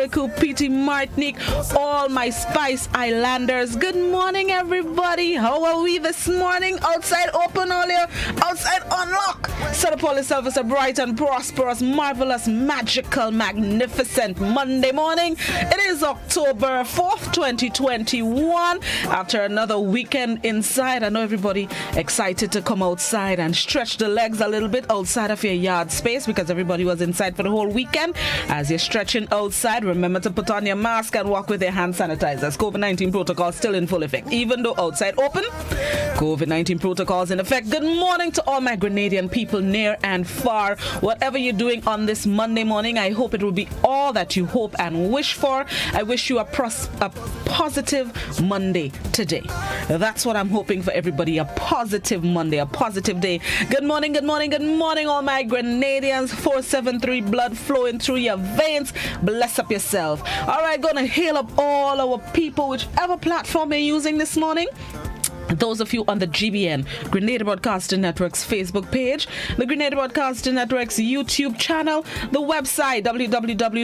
Carriacou, PT Martinique, all my Spice Islanders. Good morning, everybody. How are we this morning? Outside open all here, outside unlock. Set up all yourself as a bright and prosperous, marvelous, magical, magnificent Monday morning. It is October 4th, 2021. After another weekend inside, I know everybody excited to come outside and stretch the legs a little bit outside of your yard space because everybody was inside for the whole weekend. As you're stretching outside, remember to put on your mask and walk with your hand sanitizers. COVID-19 protocol still in full effect. Even though outside open, COVID-19 protocols in effect. Good morning to all my Grenadian people near and far. Whatever you're doing on this Monday morning, I hope it will be all that you hope and wish for. I wish you a positive Monday today. That's what I'm hoping for everybody. A positive Monday, a positive day. Good morning, good morning, good morning, all my Grenadians. 473 blood flowing through your veins. Bless up yourself. All right, gonna hail up all our people, whichever platform you're using this morning. Those of you on the GBN, Grenada Broadcasting Network's Facebook page, the Grenada Broadcasting Network's YouTube channel, the website www.gbn.gd,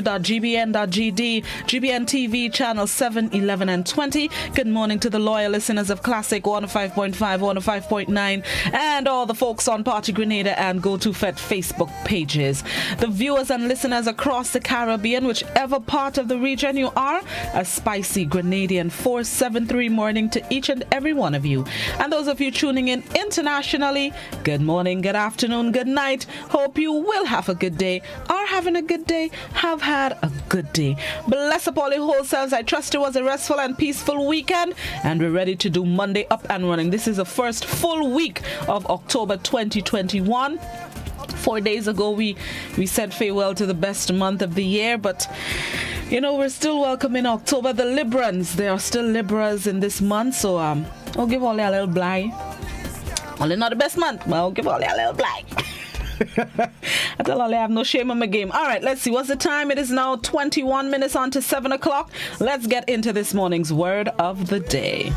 GBN TV channel 7, 11, and 20. Good morning to the loyal listeners of Classic 105.5, 105.9, and all the folks on Party Grenada and Go To Fet Facebook pages. The viewers and listeners across the Caribbean, whichever part of the region you are, a spicy Grenadian 473 morning to each and every one of you. And those of you tuning in internationally, good morning, good afternoon, good night. Hope you will have a good day, are having a good day, have had a good day. Bless up all your whole selves. I trust it was a restful and peaceful weekend, and we're ready to do Monday up and running. This is the first full week of October 2021. 4 days ago, we said farewell to the best month of the year, but you know, we're still welcoming October. The Librans, there are still Libras in this month, so I'll give all a little bly. Only not the best month, but I'll give all a little bly. I tell all I have no shame in my game. All right, let's see. What's the time? It is now 21 minutes on to 7 o'clock. Let's get into this morning's word of the day.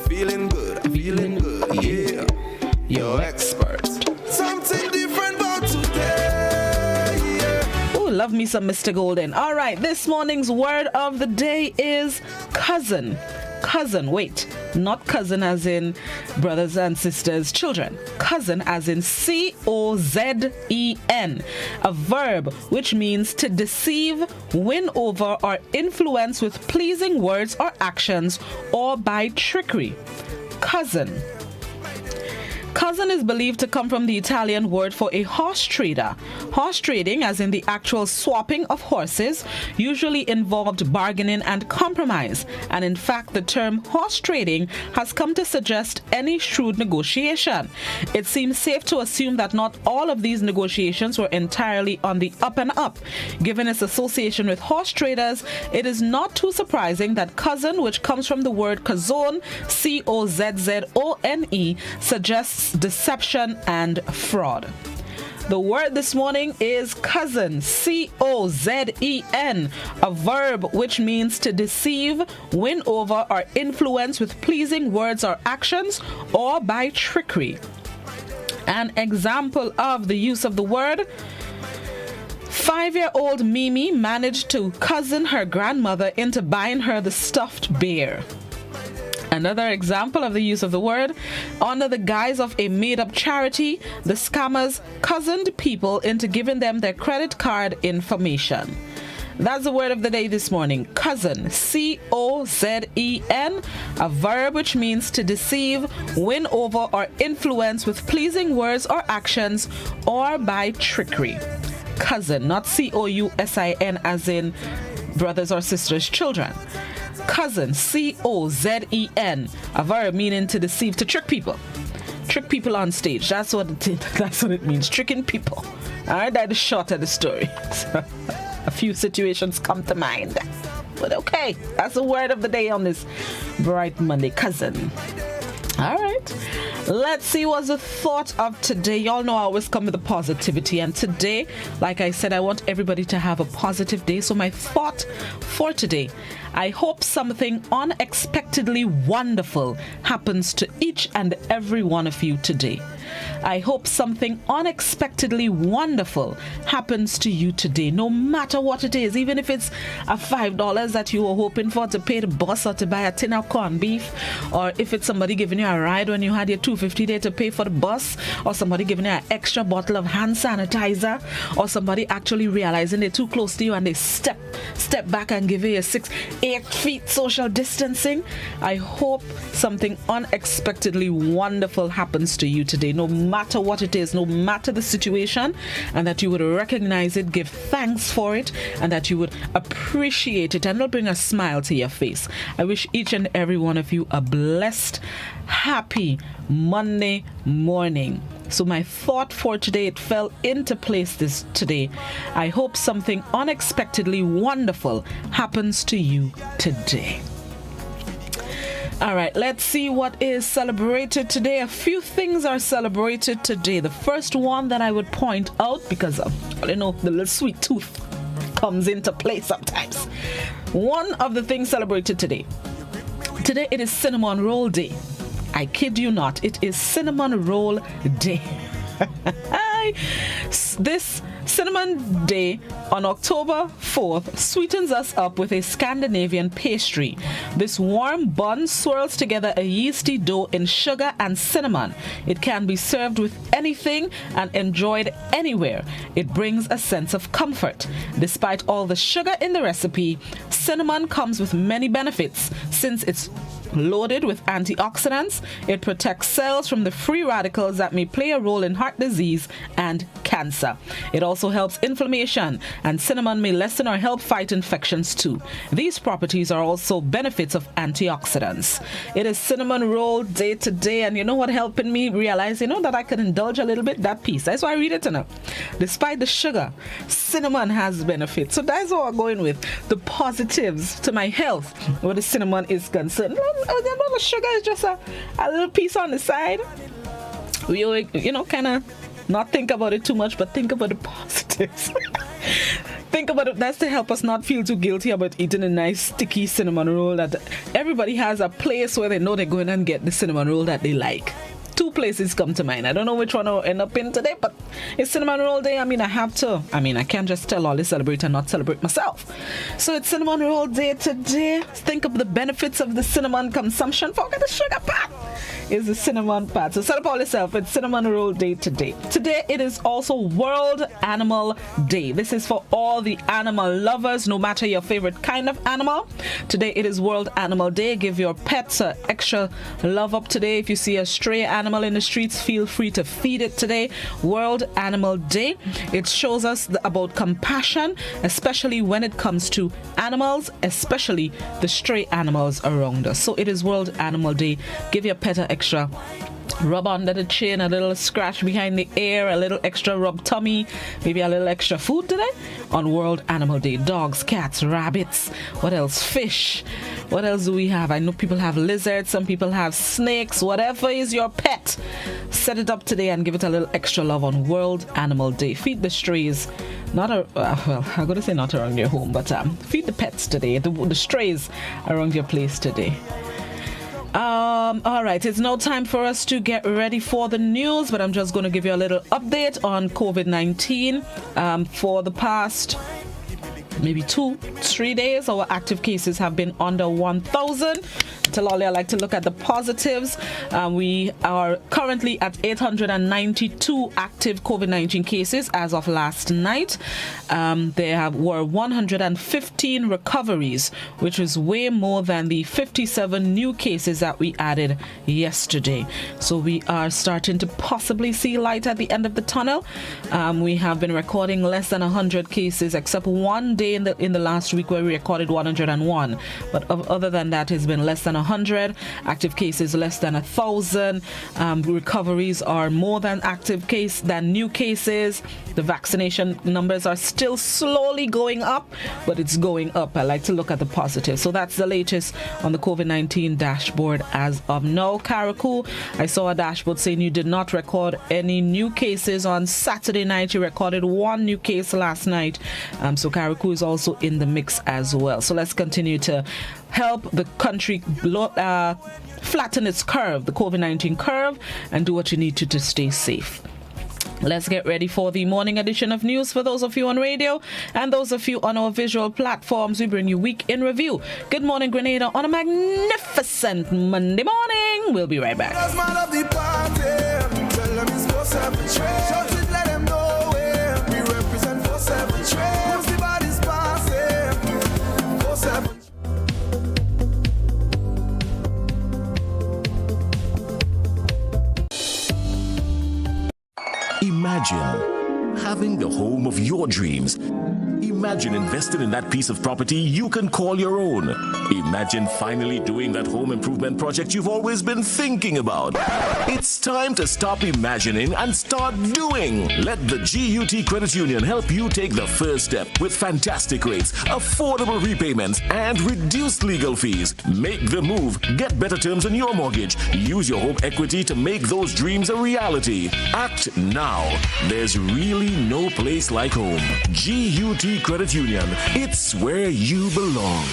Feeling good, yeah. Your expert. Something different about today, yeah. Ooh, love me some Mr. Golden. All right, this morning's word of the day is cousin. Cousin, wait, not cousin as in brothers and sisters, children. Cousin as in C-O-Z-E-N, a verb which means to deceive, win over, or influence with pleasing words or actions, or by trickery. Cousin. Cousin is believed to come from the Italian word for a horse trader. Horse trading, as in the actual swapping of horses, usually involved bargaining and compromise. And in fact, the term horse trading has come to suggest any shrewd negotiation. It seems safe to assume that not all of these negotiations were entirely on the up and up. Given its association with horse traders, it is not too surprising that cousin, which comes from the word cazzone, C-O-Z-Z-O-N-E, suggests deception and fraud. The word this morning is cousin, C-O-Z-E-N, a verb which means to deceive, win over, or influence with pleasing words or actions, or by trickery. An example of the use of the word: 5-year-old Mimi managed to cousin her grandmother into buying her the stuffed bear. Another example of the use of the word: under the guise of a made-up charity, the scammers cousined people into giving them their credit card information. That's the word of the day this morning. Cousin, C-O-Z-E-N, a verb which means to deceive, win over, or influence with pleasing words or actions, or by trickery. Cousin, not C-O-U-S-I-N as in brothers or sisters, children. Cousin, C-O-Z-E-N, a verb meaning to deceive, to trick people. Trick people on stage. That's what it means, tricking people. All right, that is short of the story. So, a few situations come to mind. But okay, that's the word of the day on this bright Monday. Cousin. All right. Let's see what's the thought of today. Y'all know I always come with the positivity, and today, like I said, I want everybody to have a positive day. So my thought for today: I hope something unexpectedly wonderful happens to each and every one of you today. I hope something unexpectedly wonderful happens to you today, no matter what it is, even if it's a $5 that you were hoping for to pay the bus or to buy a tin of corned beef, or if it's somebody giving you a ride when you had your $250 there to pay for the bus, or somebody giving you an extra bottle of hand sanitizer, or somebody actually realizing they're too close to you and they step back and give you a 6-8 feet social distancing. I hope something unexpectedly wonderful happens to you today, no matter what it is, no matter the situation, and that you would recognize it, give thanks for it, and that you would appreciate it, and it'll bring a smile to your face. I wish each and every one of you a blessed, happy Monday morning. So my thought for today, it fell into place today. I hope something unexpectedly wonderful happens to you today. All right, let's see what is celebrated today. A few things are celebrated today. The first one that I would point out, because the little sweet tooth comes into play sometimes. One of the things celebrated today. Today it is Cinnamon Roll Day. I kid you not, it is Cinnamon Roll Day. This Cinnamon Day on October 4th sweetens us up with a Scandinavian pastry. This warm bun swirls together a yeasty dough in sugar and cinnamon. It can be served with anything and enjoyed anywhere. It brings a sense of comfort. Despite all the sugar in the recipe, cinnamon comes with many benefits. Since it's loaded with antioxidants, it protects cells from the free radicals that may play a role in heart disease and cancer. It also helps inflammation, and cinnamon may lessen or help fight infections too. These properties are also benefits of antioxidants. It is Cinnamon Roll Day today, and you know what helping me realize, that I can indulge a little bit, that piece. That's why I read it tonight. Despite the sugar, cinnamon has benefits. So that's what I'm going with. The positives to my health where the cinnamon is concerned. The sugar is just a little piece on the side. We, kind of not think about it too much, but think about the positives. Think about it. That's to help us not feel too guilty about eating a nice sticky cinnamon roll. That everybody has a place where they know they're going and get the cinnamon roll that they like. Two places come to mind. I don't know which one I'll end up in today, but it's Cinnamon Roll Day. I can't just tell all the celebrate and not celebrate myself. So it's Cinnamon Roll Day today. Think of the benefits of the cinnamon consumption. Forget the sugar part. Is the cinnamon part. So set up all yourself. It's Cinnamon Roll Day today. Today it is also World Animal Day. This is for all the animal lovers, no matter your favorite kind of animal. Today it is World Animal Day. Give your pets extra love up today. If you see a stray animal in the streets, feel free to feed it today. World Animal Day. It shows us about compassion, especially when it comes to animals, especially the stray animals around us. So it is World Animal Day. Give your pet an extra rub under the chin, a little scratch behind the ear, a little extra rub tummy, maybe a little extra food today on World Animal Day. Dogs, cats, rabbits, what else? Fish. What else do we have? I know people have lizards, some people have snakes. Whatever is your pet, set it up today and give it a little extra love on World Animal Day. Feed the strays. I'm going to say not around your home, but feed the pets today, the strays around your place today. All right, it's now time for us to get ready for the news, but I'm just going to give you a little update on COVID-19. For the past maybe 2-3 days, our active cases have been under 1,000. Tell all you, I like to look at the positives. We are currently at 892 active COVID-19 cases as of last night. There were 115 recoveries, which is way more than the 57 new cases that we added yesterday. So we are starting to possibly see light at the end of the tunnel. We have been recording less than 100 cases, except one day in the last week where we recorded 101. But other than that, it's been less than 100. Active cases less than 1,000. Recoveries are more than new cases. The vaccination numbers are still slowly going up, but it's going up. I like to look at the positive. So that's the latest on the COVID-19 dashboard as of now. Karaku, I saw a dashboard saying you did not record any new cases on Saturday night. You recorded one new case last night. So Karaku is also in the mix as well. So let's continue to help the country flatten its curve, the COVID-19 curve, and do what you need to stay safe. Let's get ready for the morning edition of news. For those of you on radio and those of you on our visual platforms, we bring you Week in Review. Good morning, Grenada, on a magnificent Monday morning. We'll be right back. Imagine having the home of your dreams. Imagine investing in that piece of property you can call your own. Imagine finally doing that home improvement project you've always been thinking about. It's time to stop imagining and start doing. Let the GUT Credit Union help you take the first step with fantastic rates, affordable repayments, and reduced legal fees. Make the move. Get better terms on your mortgage. Use your home equity to make those dreams a reality. Act now. There's really no place like home. GUT Credit Union. It's where you belong.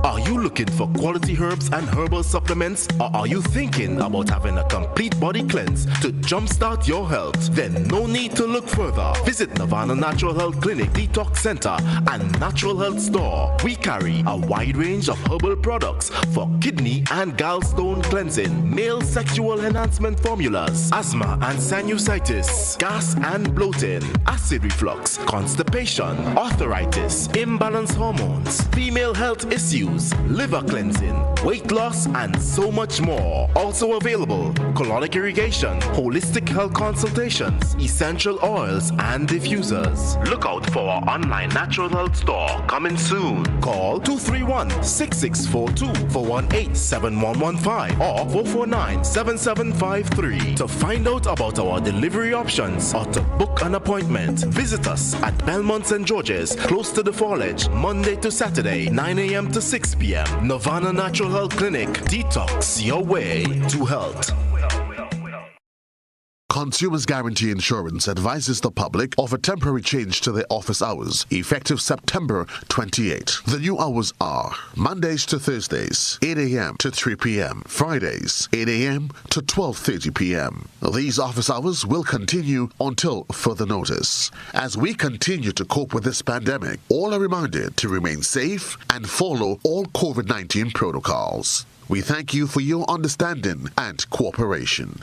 Are you looking for quality herbs and herbal supplements? Or are you thinking about having a complete body cleanse to jumpstart your health? Then no need to look further. Visit Nirvana Natural Health Clinic, Detox Center, and Natural Health Store. We carry a wide range of herbal products for kidney and gallstone cleansing, male sexual enhancement formulas, asthma and sinusitis, gas and bloating, acid reflux, constipation, arthritis, imbalanced hormones, female health issues, liver cleansing, weight loss, and so much more. Also available, colonic irrigation, holistic health consultations, essential oils, and diffusers. Look out for our online natural health store coming soon. Call 231-6642 for 18-7115 or 449-7753 to find out about our delivery options or to book an appointment. Visit us at Belmont St. George's, close to the Foliage, Monday to Saturday, 9 a.m. to 6 p.m. Nirvana Natural Health Clinic. Detox your way to health. Consumers Guarantee Insurance advises the public of a temporary change to their office hours, effective September 28. The new hours are Mondays to Thursdays, 8 a.m. to 3 p.m., Fridays, 8 a.m. to 12:30 p.m. These office hours will continue until further notice. As we continue to cope with this pandemic, all are reminded to remain safe and follow all COVID-19 protocols. We thank you for your understanding and cooperation.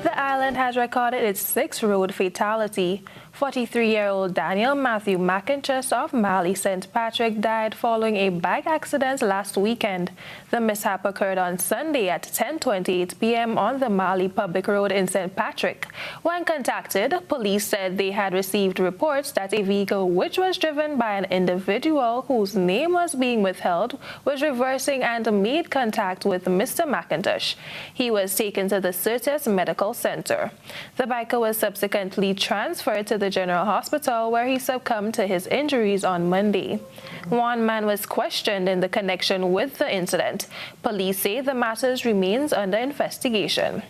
The island has recorded its 6th road fatality. 43-year-old Daniel Matthew McIntosh of Mali St. Patrick died following a bike accident last weekend. The mishap occurred on Sunday at 10:28 p.m. on the Mali Public Road in St. Patrick. When contacted, police said they had received reports that a vehicle which was driven by an individual whose name was being withheld was reversing and made contact with Mr. McIntosh. He was taken to the Certis Medical Center. The biker was subsequently transferred to the General Hospital, where he succumbed to his injuries on Monday. One man was questioned in the connection with the incident. Police say the matter remains under investigation.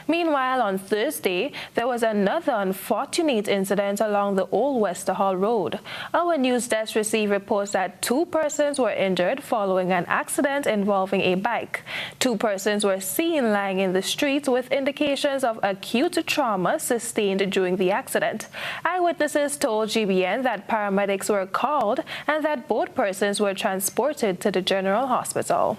Meanwhile, on Thursday, there was another unfortunate incident along the Old Wester Hall Road. Our news desk received reports that 2 persons were injured following an accident involving a bike. 2 persons were seen lying in the street with indications of acute trauma sustained during the accident. Eyewitnesses told GBN that paramedics were called and that both persons were transported to the General Hospital.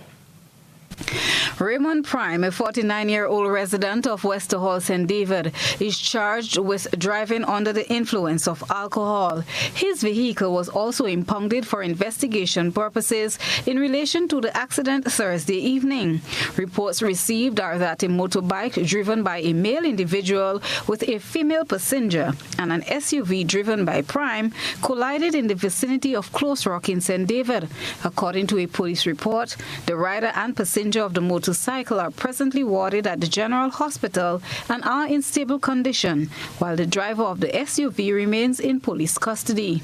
Raymond Prime, a 49-year-old resident of Wester Hall, St. David, is charged with driving under the influence of alcohol. His vehicle was also impounded for investigation purposes in relation to the accident Thursday evening. Reports received are that a motorbike driven by a male individual with a female passenger and an SUV driven by Prime collided in the vicinity of Close Rock in St. David. According to a police report, the rider and passenger of the motorcycle are presently warded at the General Hospital and are in stable condition, while the driver of the SUV remains in police custody.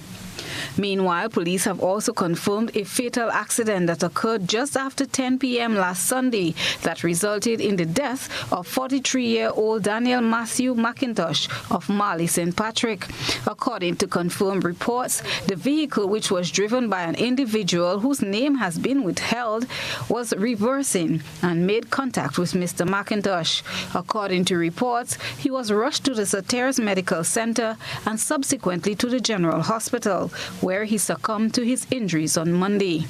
Meanwhile, police have also confirmed a fatal accident that occurred just after 10 p.m. last Sunday that resulted in the death of 43-year-old Daniel Matthew McIntosh of Marley St. Patrick. According to confirmed reports, the vehicle, which was driven by an individual whose name has been withheld, was reversing and made contact with Mr. McIntosh. According to reports, he was rushed to the Sateras Medical Center and subsequently to the General Hospital, where he succumbed to his injuries on Monday.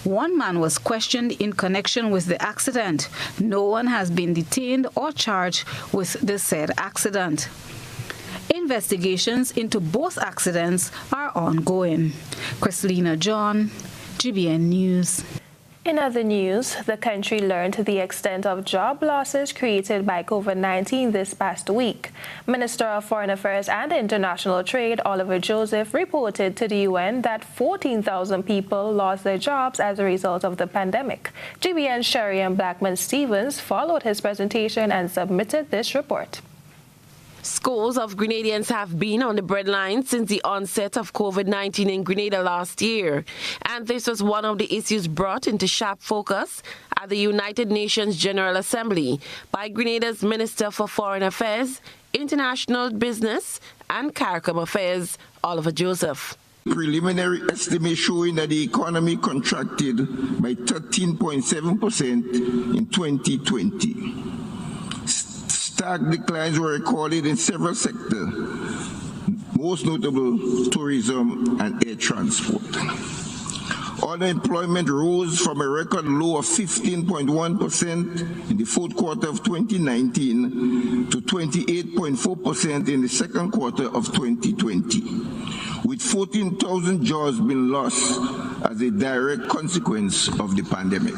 One man was questioned in connection with the accident. No one has been detained or charged with the said accident. Investigations into both accidents are ongoing. Chrislina John, GBN News. In other news, the country learned the extent of job losses created by COVID-19 this past week. Minister of Foreign Affairs and International Trade, Oliver Joseph, reported to the UN that 14,000 people lost their jobs as a result of the pandemic. GBN's Sherry and Blackman Stevens followed his presentation and submitted this report. Scores of Grenadians have been on the breadline since the onset of COVID-19 in Grenada last year, and this was one of the issues brought into sharp focus at the United Nations General Assembly by Grenada's Minister for Foreign Affairs, International Business and CARICOM Affairs, Oliver Joseph. Preliminary estimate showing that the economy contracted by 13.7% in 2020. Stark declines were recorded in several sectors, most notable tourism and air transport. Unemployment rose from a record low of 15.1% in the fourth quarter of 2019 to 28.4% in the second quarter of 2020, with 14,000 jobs being lost as a direct consequence of the pandemic.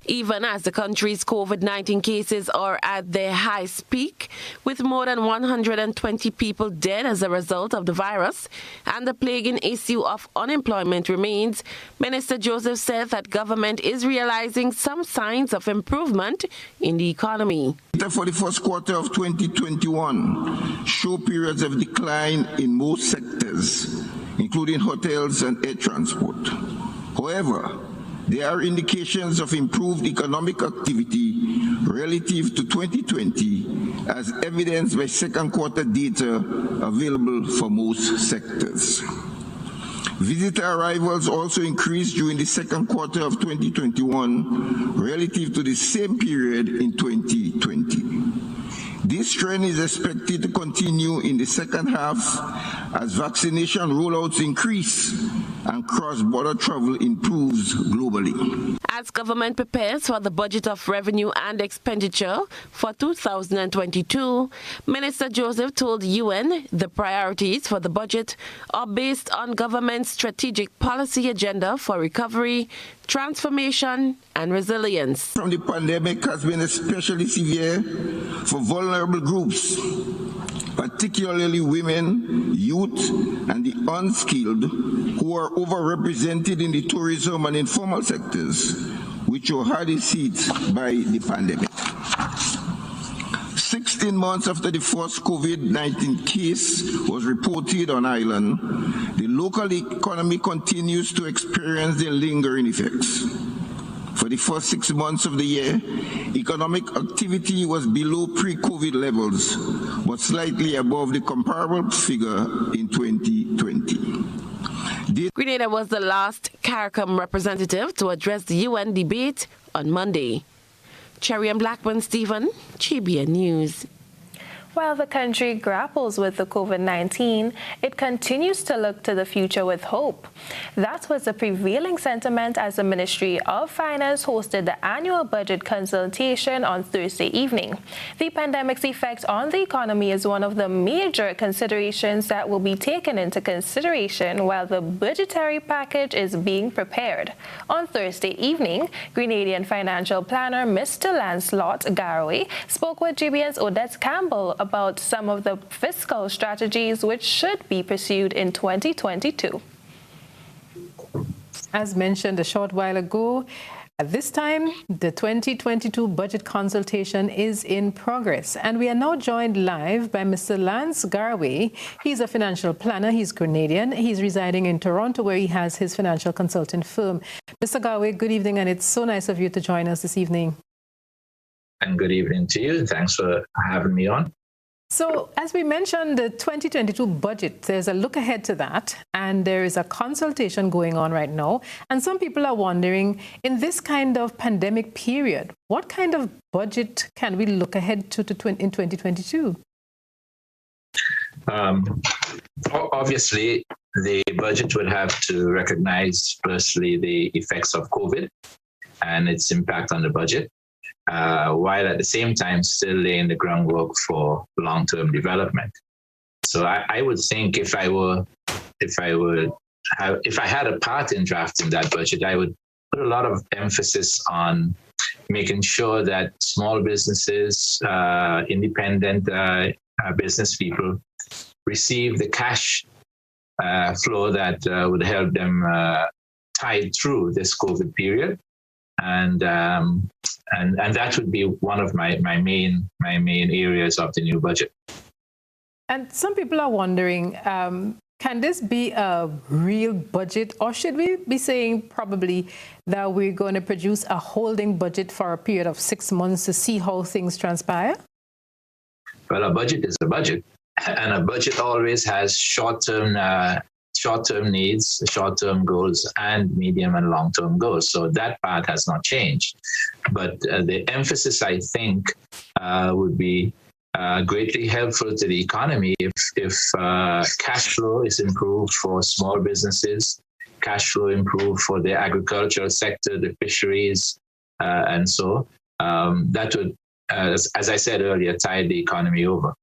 Even as the country's COVID-19 cases are at their highest peak, with more than 120 people dead as a result of the virus, and the plaguing issue of unemployment remains, Minister Joseph said that government is realizing some signs of improvement in the economy. For the first quarter of 2021, show periods of decline in most sectors, including hotels and air transport. However, there are indications of improved economic activity relative to 2020, as evidenced by second quarter data available for most sectors. Visitor arrivals also increased during the second quarter of 2021 relative to the same period in 2020. This trend is expected to continue in the second half as vaccination rollouts increase and cross-border travel improves globally. As government prepares for the budget of revenue and expenditure for 2022, Minister Joseph told the UN the priorities for the budget are based on government's strategic policy agenda for recovery, transformation, and resilience. From the pandemic has been especially severe for vulnerable groups, particularly women, youth, and the unskilled, who are overrepresented in the tourism and informal sectors, which were hardest hit by the pandemic. 16 months after the first COVID-19 case was reported on island, the local economy continues to experience the lingering effects. For the first 6 months of the year, economic activity was below pre-COVID levels, but slightly above the comparable figure in 2020. Grenada was the last CARICOM representative to address the UN debate on Monday. Cherry and Blackman Stephen, GBN News. While the country grapples with the COVID-19, it continues to look to the future with hope. That was the prevailing sentiment as the Ministry of Finance hosted the annual budget consultation on Thursday evening. The pandemic's effect on the economy is one of the major considerations that will be taken into consideration while the budgetary package is being prepared. On Thursday evening, Grenadian financial planner Mr. Lancelot Garraway spoke with GBN's Odette Campbell about some of the fiscal strategies which should be pursued in 2022. As mentioned a short while ago, At this time, the 2022 budget consultation is in progress, and we are now joined live by Mr. Lance Garvey. He's a financial planner. He's Grenadian. He's residing in Toronto, where he has his financial consulting firm. Mr. Garvey, good evening, and it's so nice of you to join us this evening. And good evening to you. Thanks for having me on. So, as we mentioned, the 2022 budget, there's a look ahead to that, and there is a consultation going on right now. And some people are wondering, in this kind of pandemic period, what kind of budget can we look ahead to in 2022? Obviously, the budget would have to recognize, firstly, the effects of COVID and its impact on the budget, while at the same time still laying the groundwork for long-term development. So I would think if I had a part in drafting that budget, I would put a lot of emphasis on making sure that small businesses, independent business people receive the cash flow that would help them tide through this COVID period. And that would be one of my main areas of the new budget. And some people are wondering, can this be a real budget, or should we be saying probably that we're going to produce a holding budget for a period of 6 months to see how things transpire? Well, a budget is a budget, and a budget always has short-term needs, short-term goals, and medium and long-term goals. So that part has not changed. But the emphasis, I think, would be greatly helpful to the economy if cash flow is improved for small businesses, cash flow improved for the agricultural sector, the fisheries, and so that would, as I said earlier, tide the economy over.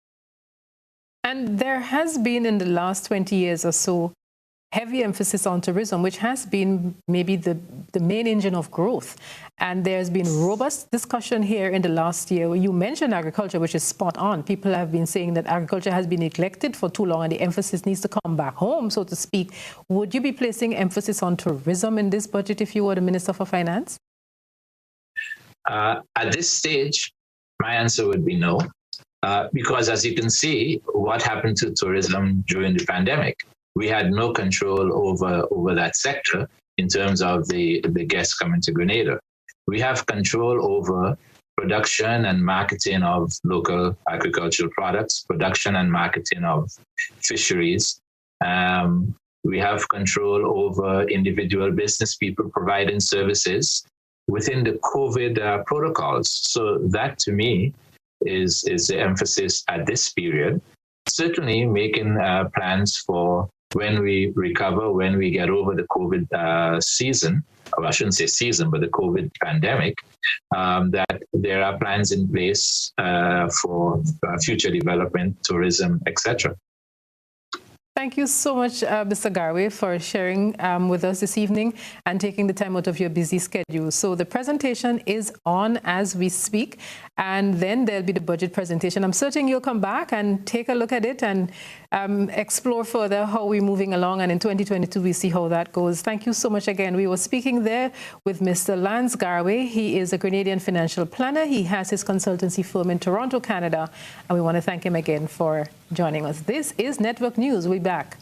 And there has been in the last 20 years or so heavy emphasis on tourism, which has been maybe the main engine of growth. And there's been robust discussion here in the last year. You mentioned agriculture, which is spot on. People have been saying that agriculture has been neglected for too long and the emphasis needs to come back home, so to speak. Would you be placing emphasis on tourism in this budget if you were the Minister for Finance? At this stage, my answer would be no, because as you can see, what happened to tourism during the pandemic? We had no control over that sector in terms of the guests coming to Grenada. We have control over production and marketing of local agricultural products, production and marketing of fisheries. We have control over individual business people providing services within the COVID protocols. So that, to me, is the emphasis at this period. Certainly making plans for when we recover, when we get over the COVID season, or I shouldn't say season, but the COVID pandemic, that there are plans in place for future development, tourism, etc. Thank you so much, Mr. Garvey, for sharing with us this evening and taking the time out of your busy schedule. So the presentation is on as we speak, and then there'll be the budget presentation. I'm certain you'll come back and take a look at it and explore further how we're moving along. And in 2022, we see how that goes. Thank you so much again. We were speaking there with Mr. Lance Garvey. He is a Grenadian financial planner. He has his consultancy firm in Toronto, Canada. And we want to thank him again for joining us. This is Network News. We'll be back.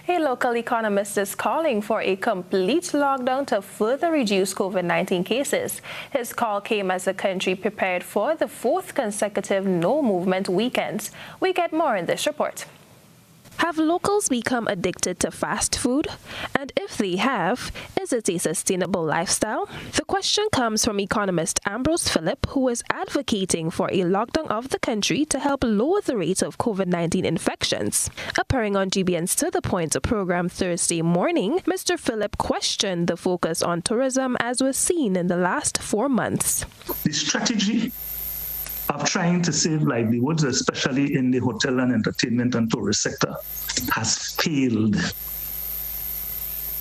A local economist is calling for a complete lockdown to further reduce COVID-19 cases. His call came as the country prepared for the 4th consecutive no-movement weekend. We get more in this report. Have locals become addicted to fast food? And if they have, is it a sustainable lifestyle? The question comes from economist Ambrose Phillip, who is advocating for a lockdown of the country to help lower the rate of COVID-19 infections. Appearing on GBN's To The Point program Thursday morning, Mr. Phillip questioned the focus on tourism as was seen in the last 4 months. The strategy of trying to save livelihoods, especially in the hotel and entertainment and tourist sector, has failed.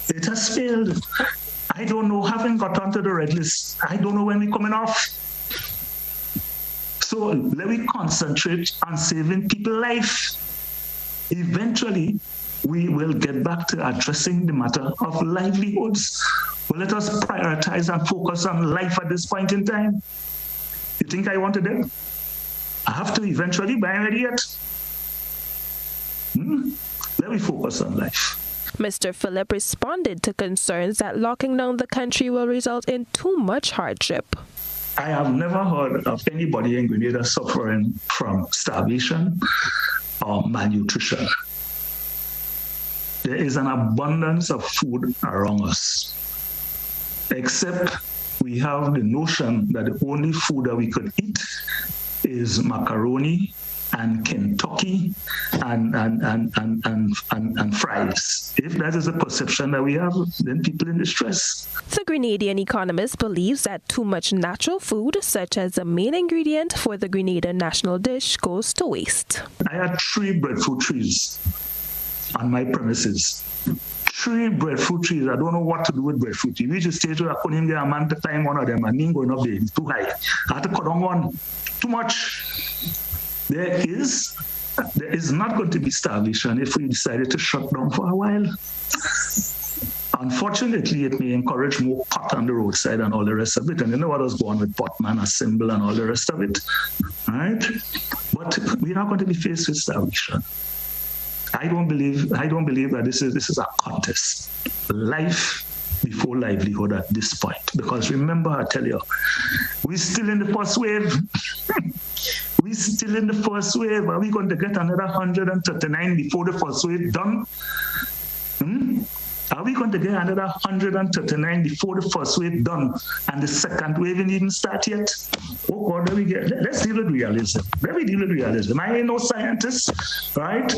It has failed. I don't know, haven't got onto the red list. I don't know when we're coming off. So let me concentrate on saving people's life. Eventually, we will get back to addressing the matter of livelihoods. Well, let us prioritize and focus on life at this point in time. You think I want to do? I have to eventually, but I ain't ready yet. Let me focus on life. Mr. Phillip responded to concerns that locking down the country will result in too much hardship. I have never heard of anybody in Grenada suffering from starvation or malnutrition. There is an abundance of food around us, except we have the notion that the only food that we could eat is macaroni and Kentucky and fries. If that is a perception that we have, then people in distress. The Grenadian economist believes that too much natural food, such as the main ingredient for the Grenada national dish, goes to waste. I had 3 breadfruit trees on my premises. 3 breadfruit trees. I don't know what to do with breadfruit. You reach a stage where I couldn't get a man to climb one of them. I mean, going up there, it's too high. I had to cut on one. Too much. There is not going to be starvation if we decided to shut down for a while. Unfortunately, it may encourage more pot on the roadside and all the rest of it. And you know what was going on with Potman, a symbol, and all the rest of it, right? But we're not going to be faced with starvation. I don't believe that this is a contest. Life before livelihood at this point. Because remember, I tell you, we're still in the first wave. We're still in the first wave. Are we going to get another 139 before the first wave done? Are we going to get another 139 before the first wave done and the second wave didn't even start yet? Oh God, let's deal with realism. Let me deal with realism. I ain't no scientist, right?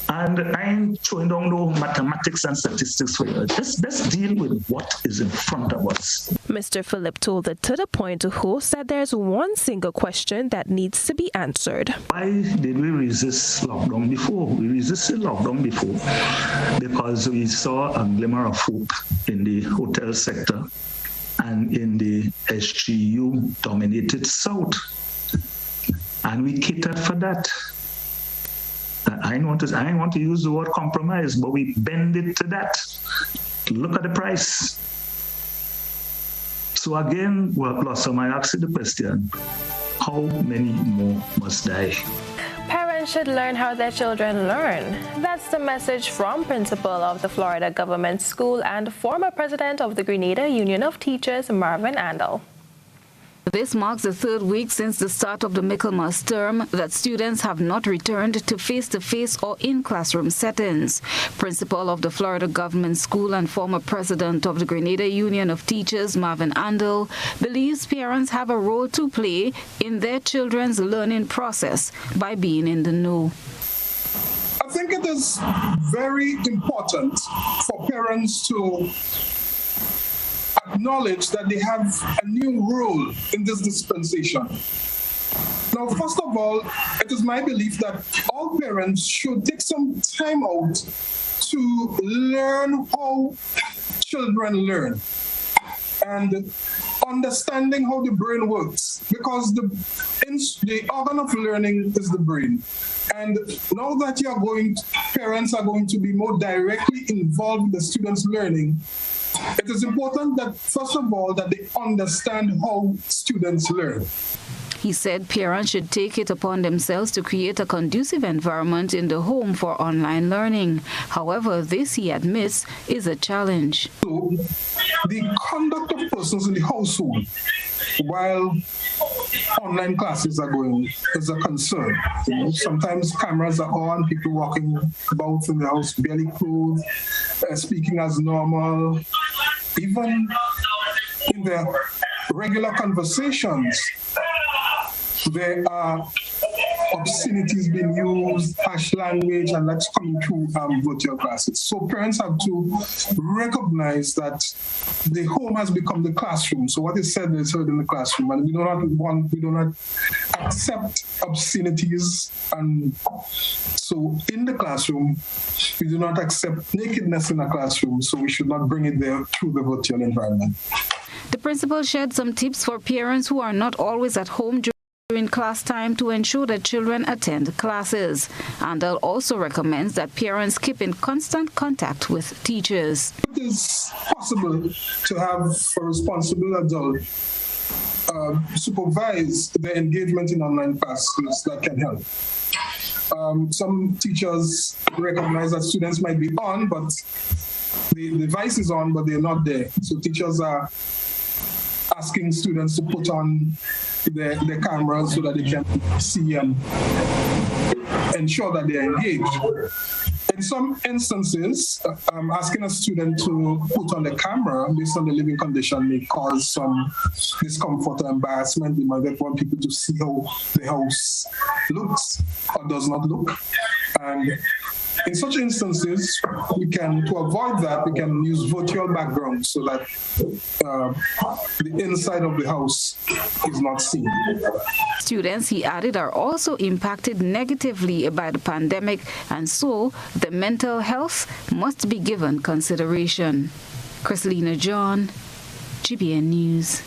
And I ain't throwing down no mathematics and statistics for you. Let's deal with what is in front of us. Mr. Phillip told the To The Point host that there's one single question that needs to be answered. Why did we resist lockdown before? We resisted lockdown before because we saw a glimmer of hope in the hotel sector and in the SGU-dominated South. And we catered for that. I don't want to use the word compromise, but we bend it to that. Look at the price. So again, Blossom, I ask you the question, how many more must die? Parents should learn how their children learn. That's the message from Principal of the Florida Government School and former President of the Grenada Union of Teachers, Marvin Andel. This marks the 3rd week since the start of the Michaelmas term that students have not returned to face-to-face or in-classroom settings. Principal of the Florida Government School and former president of the Grenada Union of Teachers, Marvin Andel, believes parents have a role to play in their children's learning process by being in the know. I think it is very important for parents to acknowledge that they have a new role in this dispensation. Now, first of all, it is my belief that all parents should take some time out to learn how children learn and understanding how the brain works, because the organ of learning is the brain. And now that parents are going to be more directly involved in the students' learning, it is important that, first of all, that they understand how students learn. He said parents should take it upon themselves to create a conducive environment in the home for online learning. However, this, he admits, is a challenge. So, the conduct of persons in the household while online classes are going is a concern. Sometimes cameras are on, people walking about in the house barely clothed, speaking as normal. Even in their regular conversations, there are obscenities being used, harsh language, and that's coming through virtual classes. So parents have to recognize that the home has become the classroom. So what is said is heard in the classroom, and we do not accept obscenities. And so in the classroom, we do not accept nakedness in the classroom. So we should not bring it there through the virtual environment. The principal shared some tips for parents who are not always at home during class time to ensure that children attend classes. Andal also recommends that parents keep in constant contact with teachers. It is possible to have a responsible adult supervise the engagement in online classes that can help. Some teachers recognize that students might be on, but the device is on, but they're not there. So teachers are asking students to put on their cameras so that they can see and ensure that they're engaged. In some instances, asking a student to put on the camera based on the living condition may cause some discomfort or embarrassment. They might want people to see how the house looks or does not look. And in such instances, to avoid that, we can use virtual backgrounds so that the inside of the house is not seen. Students, he added, are also impacted negatively by the pandemic, and so the mental health must be given consideration. Chrislina John, GBN News.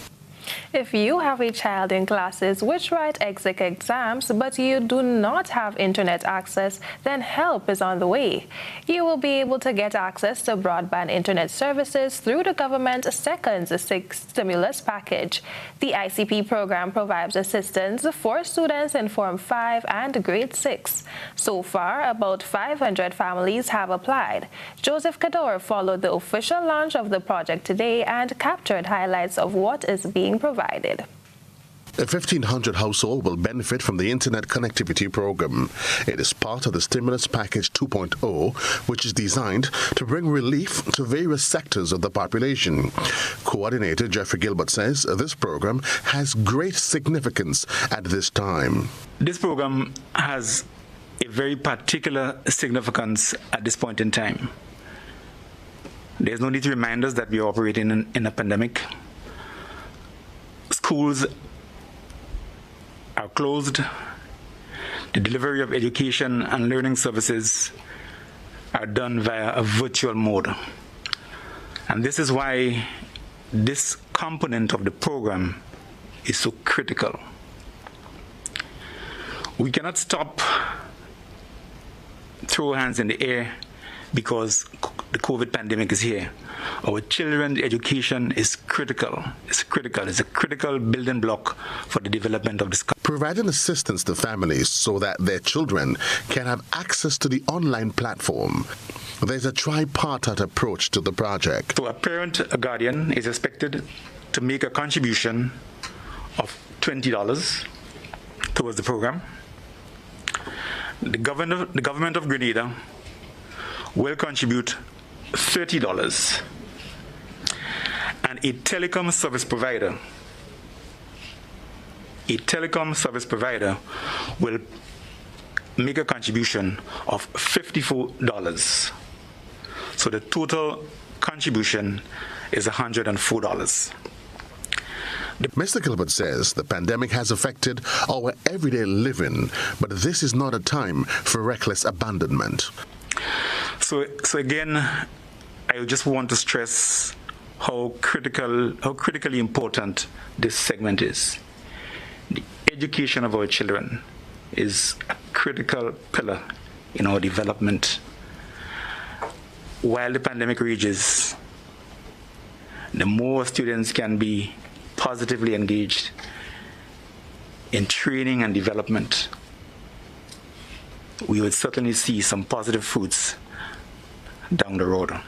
If you have a child in classes which write exit exams but you do not have internet access, then help is on the way. You will be able to get access to broadband internet services through the government's second stimulus package. The ICP program provides assistance for students in Form 5 and Grade 6. So far, about 500 families have applied. Joseph Kador followed the official launch of the project today and captured highlights of what is being provided. 1,500 households will benefit from the Internet Connectivity Program. It is part of the Stimulus Package 2.0, which is designed to bring relief to various sectors of the population. Coordinator Jeffrey Gilbert says this program has great significance at this time. This program has a very particular significance at this point in time. There's no need to remind us that we are operating in a pandemic. Schools are closed. The delivery of education and learning services are done via a virtual mode. And this is why this component of the program is so critical. We cannot stop, throw hands in the air because the COVID pandemic is here. Our children's education is critical. It's critical. It's a critical building block for the development of this country. Providing assistance to families so that their children can have access to the online platform. There's a tripartite approach to the project. So a parent, a guardian, is expected to make a contribution of $20 towards the program. The government of Grenada will contribute $30, and a telecom service provider will make a contribution of $54. So the total contribution is $104. Mr. Gilbert says the pandemic has affected our everyday living, but this is not a time for reckless abandonment. So again, I just want to stress how critically important this segment is. The education of our children is a critical pillar in our development. While the pandemic rages, the more students can be positively engaged in training and development, we would certainly see some positive fruits down the road.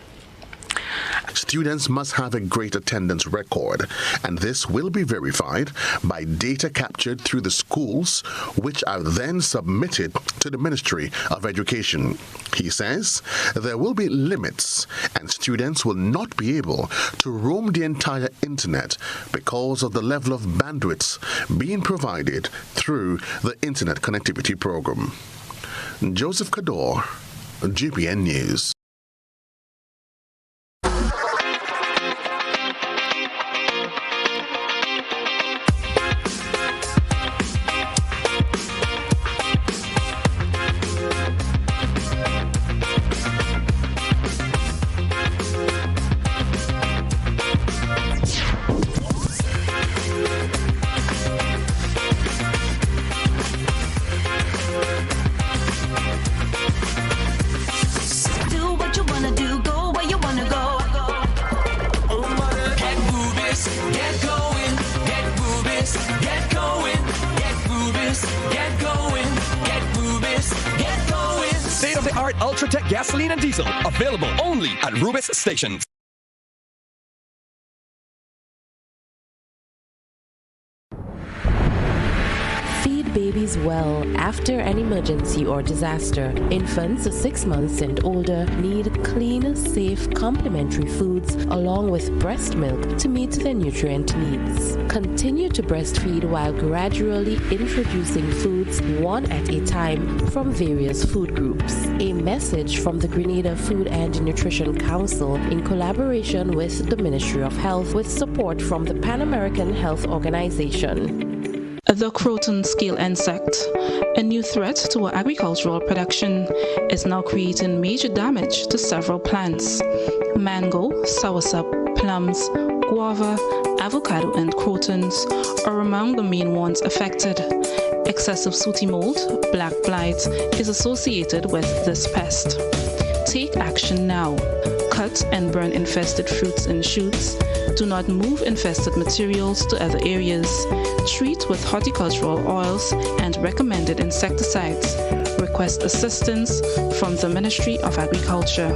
Students must have a great attendance record, and this will be verified by data captured through the schools, which are then submitted to the Ministry of Education. He says there will be limits, and students will not be able to roam the entire internet because of the level of bandwidth being provided through the Internet Connectivity Program. Joseph Kador, GBN News. Ultratech gasoline and diesel. Available only at Rubis stations. Feed babies well after an emergency or disaster. Infants 6 months and older need clean, safe, complementary foods along with breast milk to meet their nutrient needs. Continue to breastfeed while gradually introducing foods one at a time from various food groups. A message from the Grenada Food and Nutrition Council in collaboration with the Ministry of Health with support from the Pan American Health Organization. The Croton scale insect, a new threat to our agricultural production, is now creating major damage to several plants. Mango, soursop, plums, guava, avocado, and crotons are among the main ones affected. Excessive sooty mold, black blight, is associated with this pest. Take action now. Cut and burn infested fruits and shoots. Do not move infested materials to other areas. Treat with horticultural oils and recommended insecticides. Request assistance from the Ministry of Agriculture.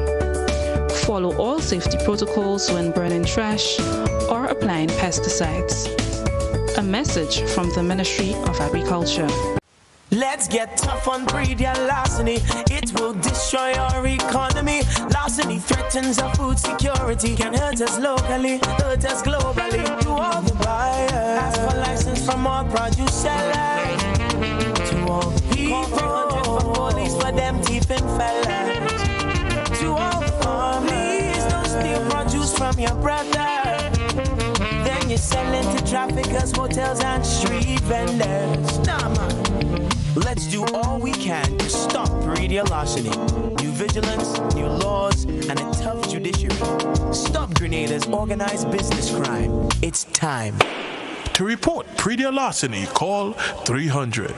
Follow all safety protocols when burning trash or applying pesticides. A message from the Ministry of Agriculture. Let's get tough on breed your larceny. It will destroy our economy. Larceny threatens our food security. Can hurt us locally, hurt us globally. To all the buyers, ask for license from all produce sellers. To all the people, 300 for police for them thieving fellas. To all the farmers, please don't steal produce from your brother. Then you sell it to traffickers, hotels and street vendors. Nah, man. Let's do all we can to stop breeder larceny. New vigilance, new laws, and a tough judiciary. Stop Grenada's organized business crime. It's time. To report breeder larceny, call 300.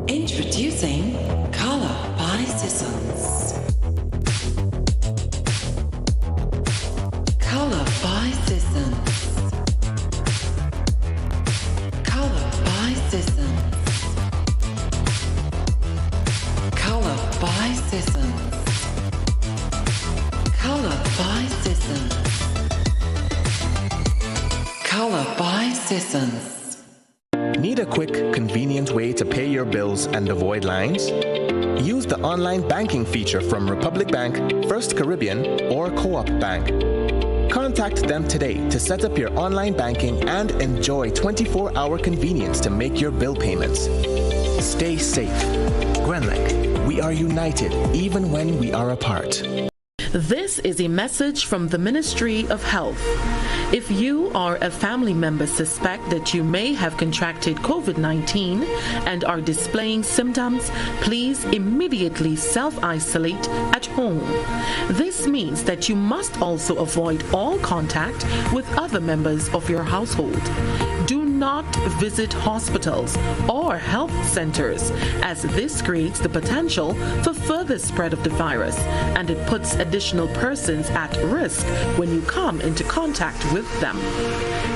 Introducing Color by Sissons. Color by Sissons. Color by Sissons. Color by Sissons. Color by Sissons. Color by Sissons. Need a quick, convenient way to pay your bills and avoid lines? Use the online banking feature from Republic Bank, First Caribbean, or Co-op Bank. Contact them today to set up your online banking and enjoy 24-hour convenience to make your bill payments. Stay safe. Grenlec, we are united even when we are apart. This is a message from the Ministry of Health. If you or a family member suspect that you may have contracted COVID-19 and are displaying symptoms, please immediately self-isolate at home. This means that you must also avoid all contact with other members of your household. Do not visit hospitals or health centers, as this creates the potential for further spread of the virus, and it puts additional persons at risk when you come into contact with them.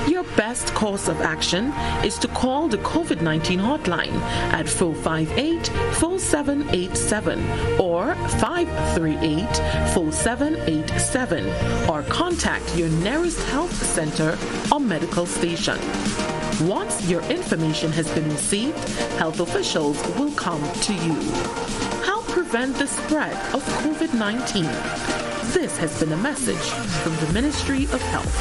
Your best course of action is to call the COVID-19 hotline at 458-4787 or 538-4787, or contact your nearest health center or medical station. Once your information has been received, health officials will come to you. Help prevent the spread of COVID-19. This has been a message from the Ministry of Health.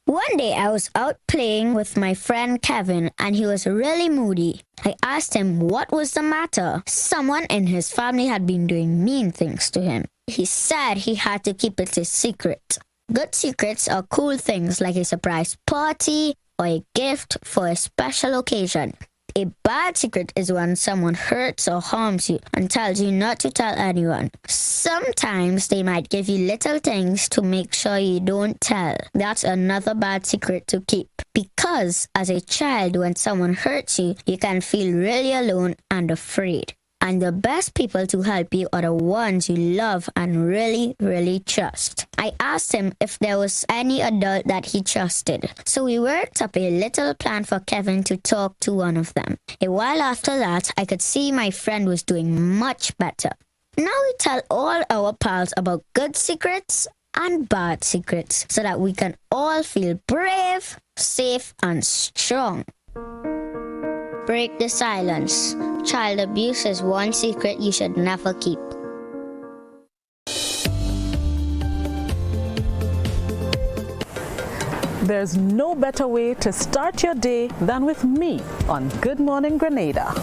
One day I was out playing with my friend Kevin and he was really moody. I asked him what was the matter. Someone in his family had been doing mean things to him. He said he had to keep it a secret. Good secrets are cool things like a surprise party or a gift for a special occasion. A bad secret is when someone hurts or harms you and tells you not to tell anyone. Sometimes they might give you little things to make sure you don't tell. That's another bad secret to keep. Because as a child, when someone hurts you, you can feel really alone and afraid. And the best people to help you are the ones you love and really, really trust. I asked him if there was any adult that he trusted. So we worked up a little plan for Kevin to talk to one of them. A while after that, I could see my friend was doing much better. Now we tell all our pals about good secrets and bad secrets so that we can all feel brave, safe, and strong. Break the silence. Child abuse is one secret you should never keep. There's no better way to start your day than with me on Good Morning Grenada.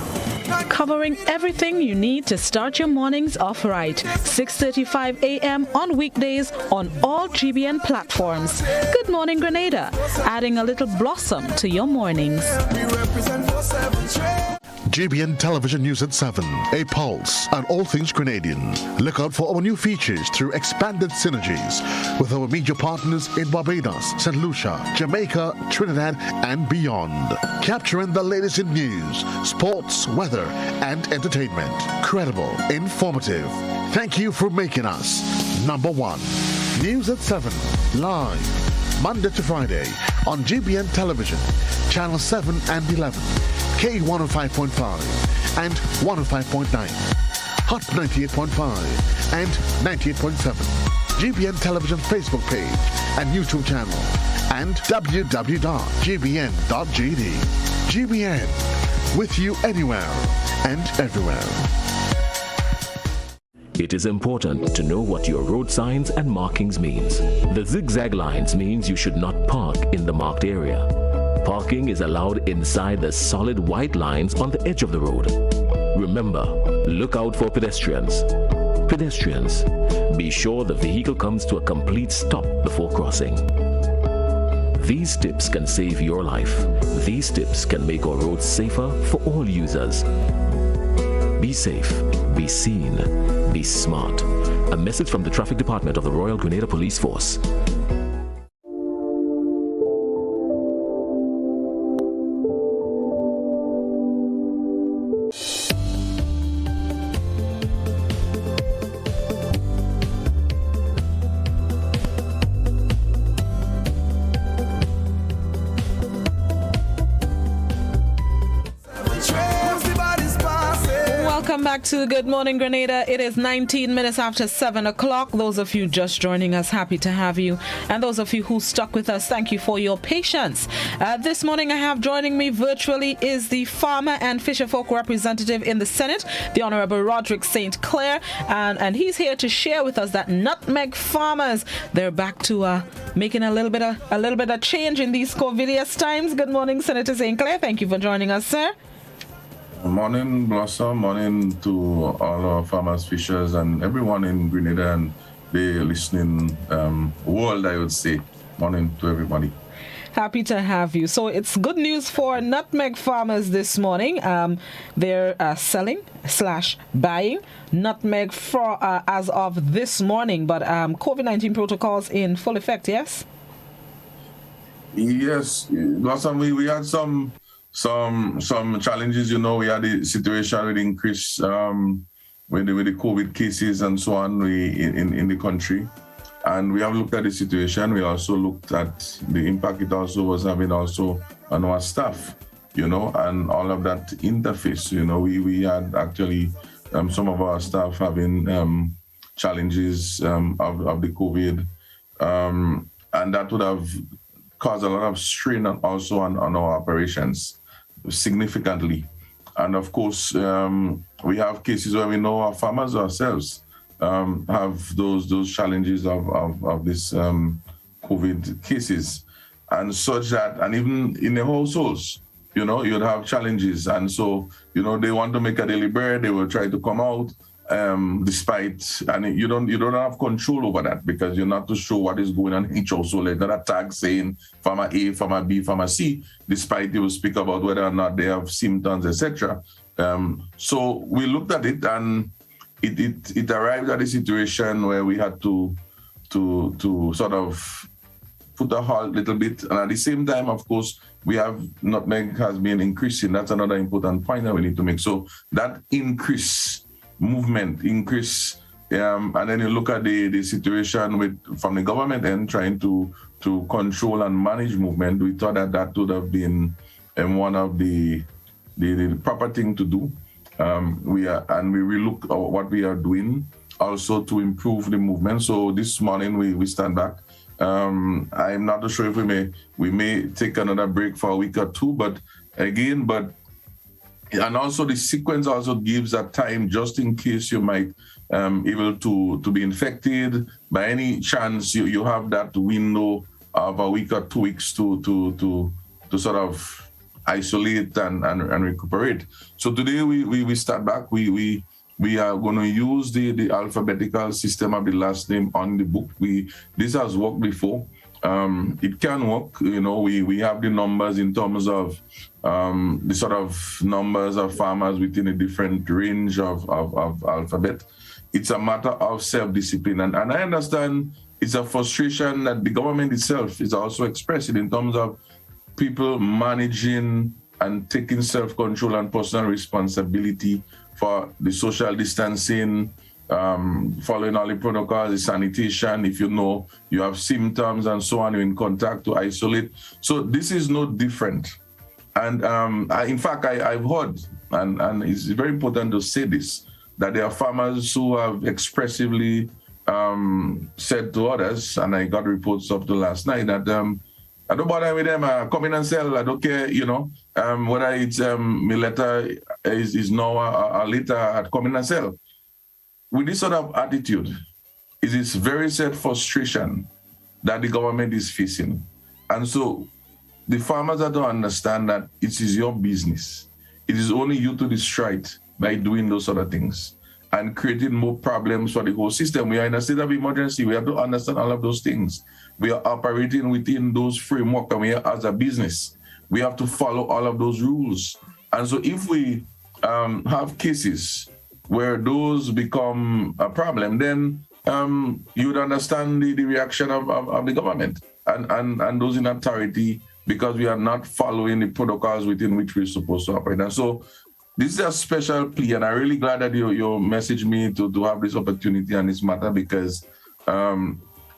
Covering everything you need to start your mornings off right. 6:35 a.m. on weekdays on all GBN platforms. Good Morning Grenada, adding a little blossom to your mornings. GBN Television News at 7, a pulse on all things Grenadian. Look out for our new features through expanded synergies with our media partners in Barbados, St. Lucia, Jamaica, Trinidad, and beyond. Capturing the latest in news, sports, weather, and entertainment. Credible, informative. Thank you for making us number one. News at 7, live, Monday to Friday on GBN Television, Channel 7 and 11. K105.5 and 105.9, Hot 98.5 and 98.7, GBN Television Facebook page and YouTube channel, and www.gbn.gd. GBN, with you anywhere and everywhere. It is important to know what your road signs and markings means. The zigzag lines means you should not park in the marked area. Parking is allowed inside the solid white lines on the edge of the road. Remember, look out for pedestrians. Pedestrians, be sure the vehicle comes to a complete stop before crossing. These tips can save your life. These tips can make our roads safer for all users. Be safe, be seen, be smart. A message from the Traffic Department of the Royal Grenada Police Force. Back to Good Morning Grenada. It is 19 minutes after 7 o'clock. Those of you just joining us, happy to have you. And those of you who stuck with us, thank you for your patience. This morning I have joining me virtually is the farmer and fisherfolk representative in the Senate, the Honorable Roderick St. Clair, and he's here to share with us that nutmeg farmers, they're back to making a little bit of change in these COVIDious times. Good morning, Senator St. Clair. Thank you for joining us, sir. Morning, Blossom. Morning to all our farmers, fishers, and everyone in Grenada and the listening world, I would say. Morning to everybody. Happy to have you. So it's good news for nutmeg farmers this morning. They're selling/buying nutmeg for as of this morning, but COVID-19 protocols in full effect, yes? Yes, Blossom, we had some challenges. We had the situation with increase with the COVID cases and so on in the country, and we have looked at the situation. We also looked at the impact it also was having also on our staff, and all of that interface. We had actually some of our staff having challenges of the COVID, and that would have caused a lot of strain also on our operations significantly. And of course, we have cases where we know our farmers ourselves have those challenges of this COVID cases, and such that, and even in the households, you'd have challenges. And so, they want to make a daily bread, they will try to come out, despite, and you don't have control over that because you're not too sure what is going on in each household. There's not a tag saying farmer A, farmer B, farmer C, despite you will speak about whether or not they have symptoms, etc. So we looked at it, and it arrived at a situation where we had to sort of put a halt a little bit. And at the same time, of course, we have nutmeg has been increasing. That's another important point that we need to make. So that increase And then you look at the situation from the government end trying to control and manage movement. We thought that would have been one of the proper thing to do. We look at what we are doing also to improve the movement. So this morning we stand back. I'm not sure if we may take another break for a week or two, and also the sequence also gives a time just in case you might able to be infected. By any chance you have that window of a week or 2 weeks to sort of isolate and recuperate. So today we start back. We are going to use the alphabetical system of the last name on the book. This has worked before. It can work. We have the numbers in terms of the sort of numbers of farmers within a different range of alphabet. It's a matter of self-discipline. And I understand it's a frustration that the government itself is also expressing in terms of people managing and taking self-control and personal responsibility for the social distancing, following all the protocols, the sanitation, if you have symptoms and so on, you're in contact, to isolate. So this is no different. And in fact, I've heard, and it's very important to say this, that there are farmers who have expressively said to others, and I got reports up to last night, that I don't bother with them, come in and sell, I don't care, whether it's my letter is now a letter at come in and sell. With this sort of attitude, it is very sad frustration that the government is facing. And so the farmers have to understand that it is your business. It is only you to destroy it by doing those sort of things and creating more problems for the whole system. We are in a state of emergency. We have to understand all of those things. We are operating within those framework, and we are, as a business, we have to follow all of those rules. And so if we have cases where those become a problem, then you would understand the reaction of the government and those in authority, because we are not following the protocols within which we're supposed to operate. And so this is a special plea, and I'm really glad that you messaged me to have this opportunity on this matter, because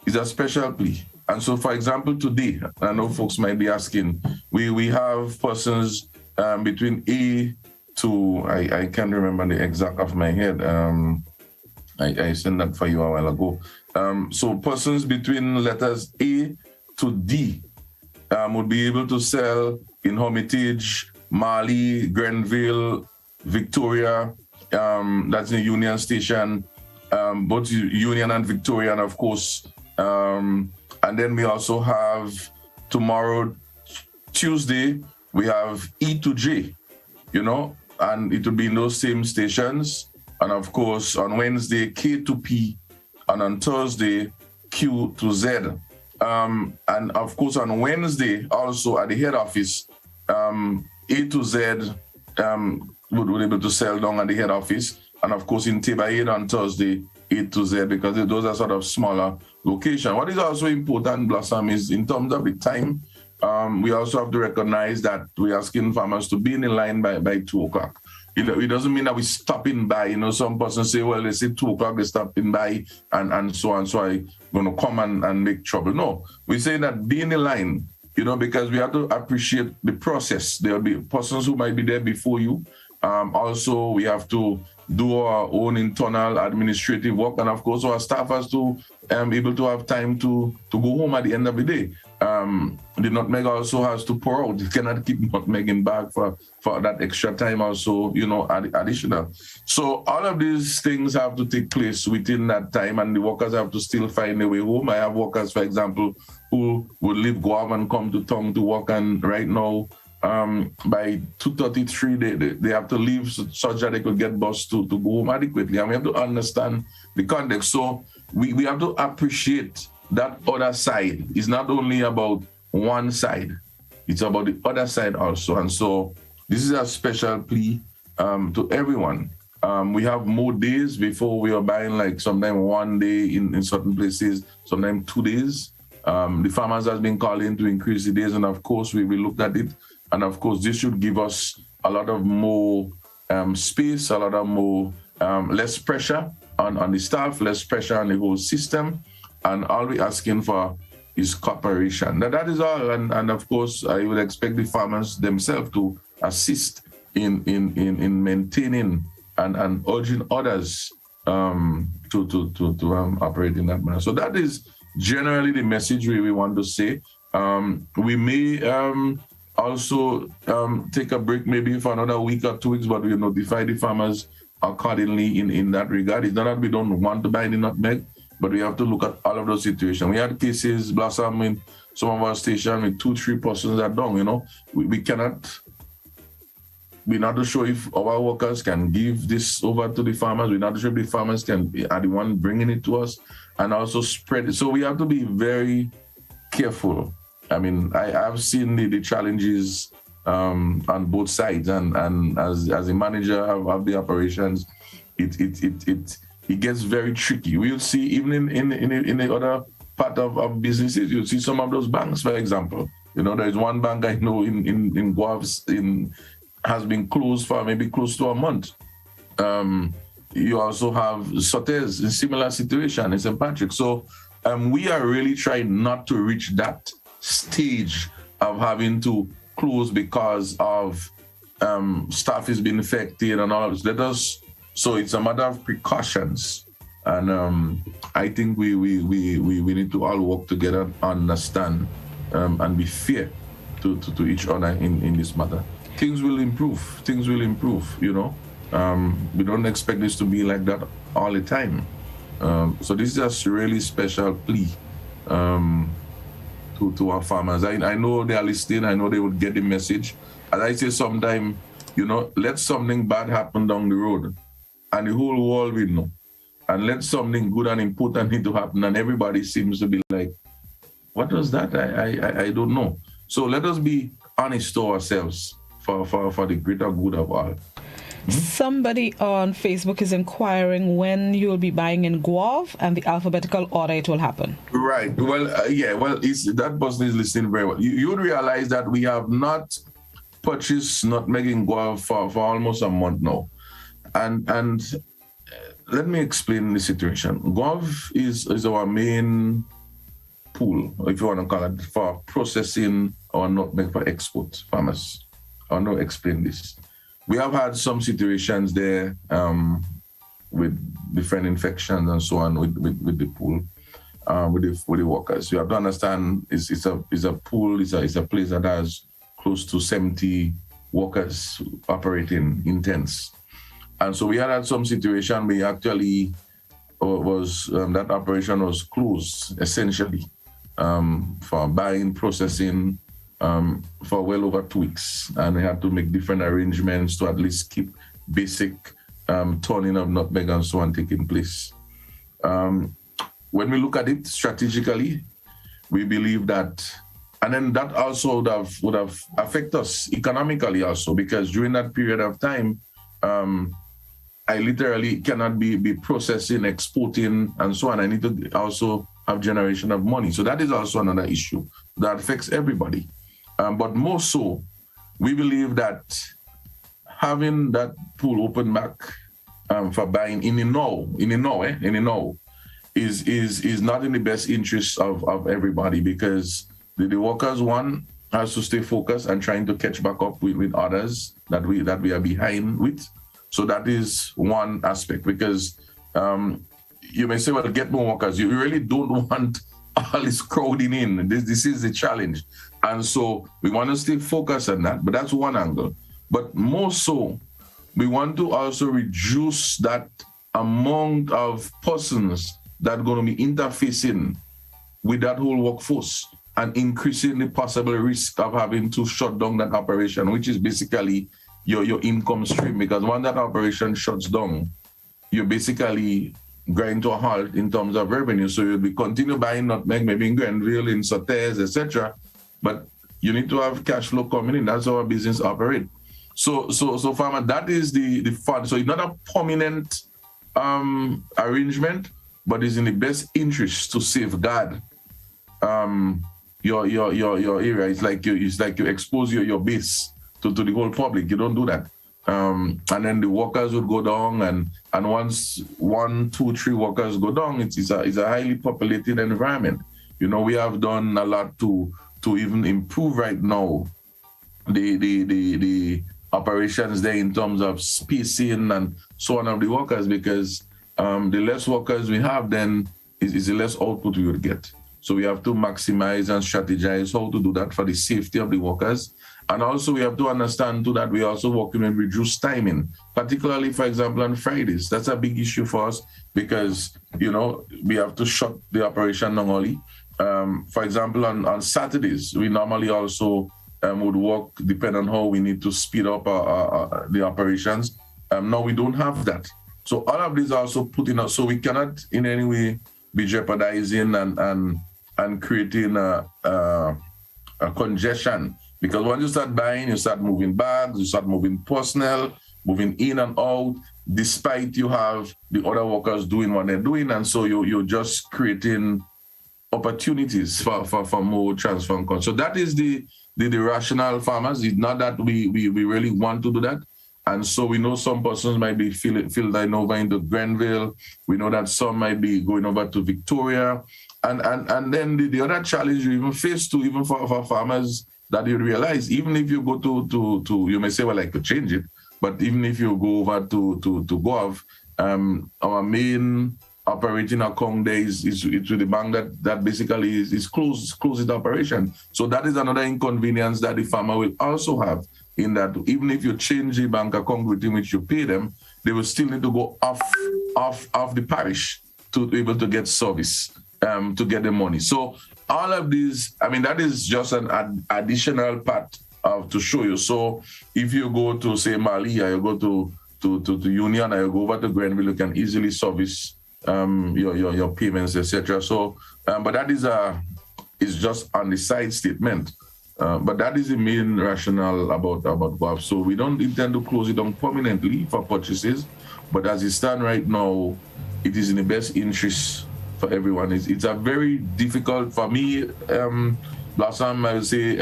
it's a special plea. And so, for example, today, I know folks might be asking, we have persons between A to, I can't remember the exact of my head. I sent that for you a while ago. So persons between letters A to D would be able to sell in Hermitage, Marley, Grenville, Victoria, that's the Union Station, both Union and Victoria, and of course, and then we also have tomorrow, Tuesday, we have E to J, and it will be in those same stations. And of course, on Wednesday, K to P, and on Thursday, Q to Z. And of course, on Wednesday, also at the head office, A to Z would be able to sell down at the head office. And of course, in Tebaid on Thursday, A to Z, because those are sort of smaller locations. What is also important, Blossom, is in terms of the time, we also have to recognize that we are asking farmers to be in the line by 2 o'clock. It doesn't mean that we stopping by. Some persons say, well, they say 2 o'clock, they're stopping by and so on, so I'm going to come and make trouble. No, we say that be in the line, because we have to appreciate the process. There will be persons who might be there before you. Also, we have to do our own internal administrative work, and of course, our staff has to be able to have time to go home at the end of the day. The nutmeg also has to pour out. You cannot keep nutmeg in bag for that extra time also, additional. So all of these things have to take place within that time, and the workers have to still find their way home. I have workers, for example, who would leave Guam and come to town to work, and right now, by 2:33, they have to leave such that they could get bus to go home adequately. And we have to understand the context. So we have to appreciate that other side. It's not only about one side, it's about the other side also. And so this is a special plea to everyone. We have more days. Before we are buying like sometimes 1 day in certain places, sometimes 2 days. The farmers has been calling to increase the days, and of course we looked at it. And of course, this should give us a lot of more space, a lot of more less pressure on the staff, less pressure on the whole system, and all we're asking for is cooperation. Now, that is all, and of course, I would expect the farmers themselves to assist in maintaining and urging others to operate in that manner. So that is generally the message we want to say. We may also take a break maybe for another week or 2 weeks, but we'll notify the farmers accordingly in that regard. It's not that we don't want to buy the nutmeg, but we have to look at all of those situations. We had cases blossom in some of our stations with 2-3 persons are down. You know, we cannot. We're not sure if our workers can give this over to the farmers. We're not sure if the farmers are the one bringing it to us and also spread it. So we have to be very careful. I mean, I've seen the challenges on both sides, and as a manager of the operations, it gets very tricky. We'll see even in the other part of businesses, you'll see some of those banks, for example. You know, there's one bank I know in Guavs has been closed for maybe close to a month. You also have Sotes in similar situation in St. Patrick. So we are really trying not to reach that stage of having to close because of staff is being affected and all of this. So it's a matter of precautions. And I think we need to all work together, understand, and be fair to each other in this matter. Things will improve, you know. We don't expect this to be like that all the time. So this is just a really special plea to our farmers. I know they are listening, I know they would get the message. As I say sometimes, you know, let something bad happen down the road and the whole world will know. And let something good and important need to happen and everybody seems to be like, what was that? I don't know. So let us be honest to ourselves for the greater good of all. Somebody on Facebook is inquiring when you will be buying in Guav and the alphabetical order it will happen. Right. Well, that person is listening very well. You would realize that we have not purchased nutmeg in Guav for almost a month now. And let me explain the situation. Guav is our main pool, if you want to call it, for processing our nutmeg for export farmers. I want to explain this. We have had some situations there with different infections and so on with the pool, with the workers. You have to understand it's a pool, it's a place that has close to 70 workers operating in tents. And so we had some situation where actually that operation was closed essentially for buying, processing, for well over 2 weeks, and we had to make different arrangements to at least keep basic turning of nutmeg and so on taking place. When we look at it strategically, we believe that, and then that also would have affected us economically also, because during that period of time, I literally cannot be processing, exporting, and so on. I need to also have generation of money. So that is also another issue that affects everybody. But more so, we believe that having that pool open back for buying in the now is not in the best interest of everybody, because the workers, one, has to stay focused and trying to catch back up with others that we are behind with. So that is one aspect, because you may say, well, get more workers. You really don't want all this crowding in. This is the challenge. And so we want to stay focused on that, but that's one angle. But more so, we want to also reduce that amount of persons that are going to be interfacing with that whole workforce and increasing the possible risk of having to shut down that operation, which is basically your income stream. Because when that operation shuts down, you're basically grind to a halt in terms of revenue. So you'll be continue buying nutmeg, maybe in Grenville, in Sotes, etc. But you need to have cash flow coming in. That's how our business operate. So farmer, that is the fund. So it's not a permanent arrangement, but it's in the best interest to safeguard your area. It's like you expose your base to the whole public. You don't do that. and then the workers would go down, and once 1, 2, 3 workers go down, it's a highly populated environment. You know, we have done a lot to even improve right now the operations there in terms of spacing and so on of the workers, because the less workers we have, then is the less output we would get. So we have to maximize and strategize how to do that for the safety of the workers. And also we have to understand too that we're also working with reduced timing, particularly, for example, on Fridays. That's a big issue for us because, you know, we have to shut the operation down early. For example, on Saturdays, we normally also would work depending on how we need to speed up the operations. Now we don't have that. So all of these are also putting us, so we cannot in any way be jeopardizing and creating a congestion. Because once you start buying, you start moving bags, you start moving personnel, moving in and out, despite you have the other workers doing what they're doing. And so you're just creating opportunities for more transfer and cost. So that is the rational farmers. It's not that we really want to do that. And so we know some persons might be filtering over into Grenville. We know that some might be going over to Victoria. And then the other challenge you even face too, even for farmers, that you realize, even if you go to you may say, well, I could change it, but even if you go over to Gov, our main operating account there is with the bank that basically is closed its operation. So that is another inconvenience that the farmer will also have, in that even if you change the bank account within which you pay them, they will still need to go off the parish to be able to get service, to get the money. So all of these, I mean, that is just an additional part to show you. So if you go to, say, Mali, or you go to Union, or you go over to Grenville, you can easily service your payments, etc. So, but that is just on the side statement. But that is the main rationale about GOAP. So we don't intend to close it down permanently for purchases, but as it stands right now, it is in the best interest for everyone. It's a very difficult for me. Blossom, I would say,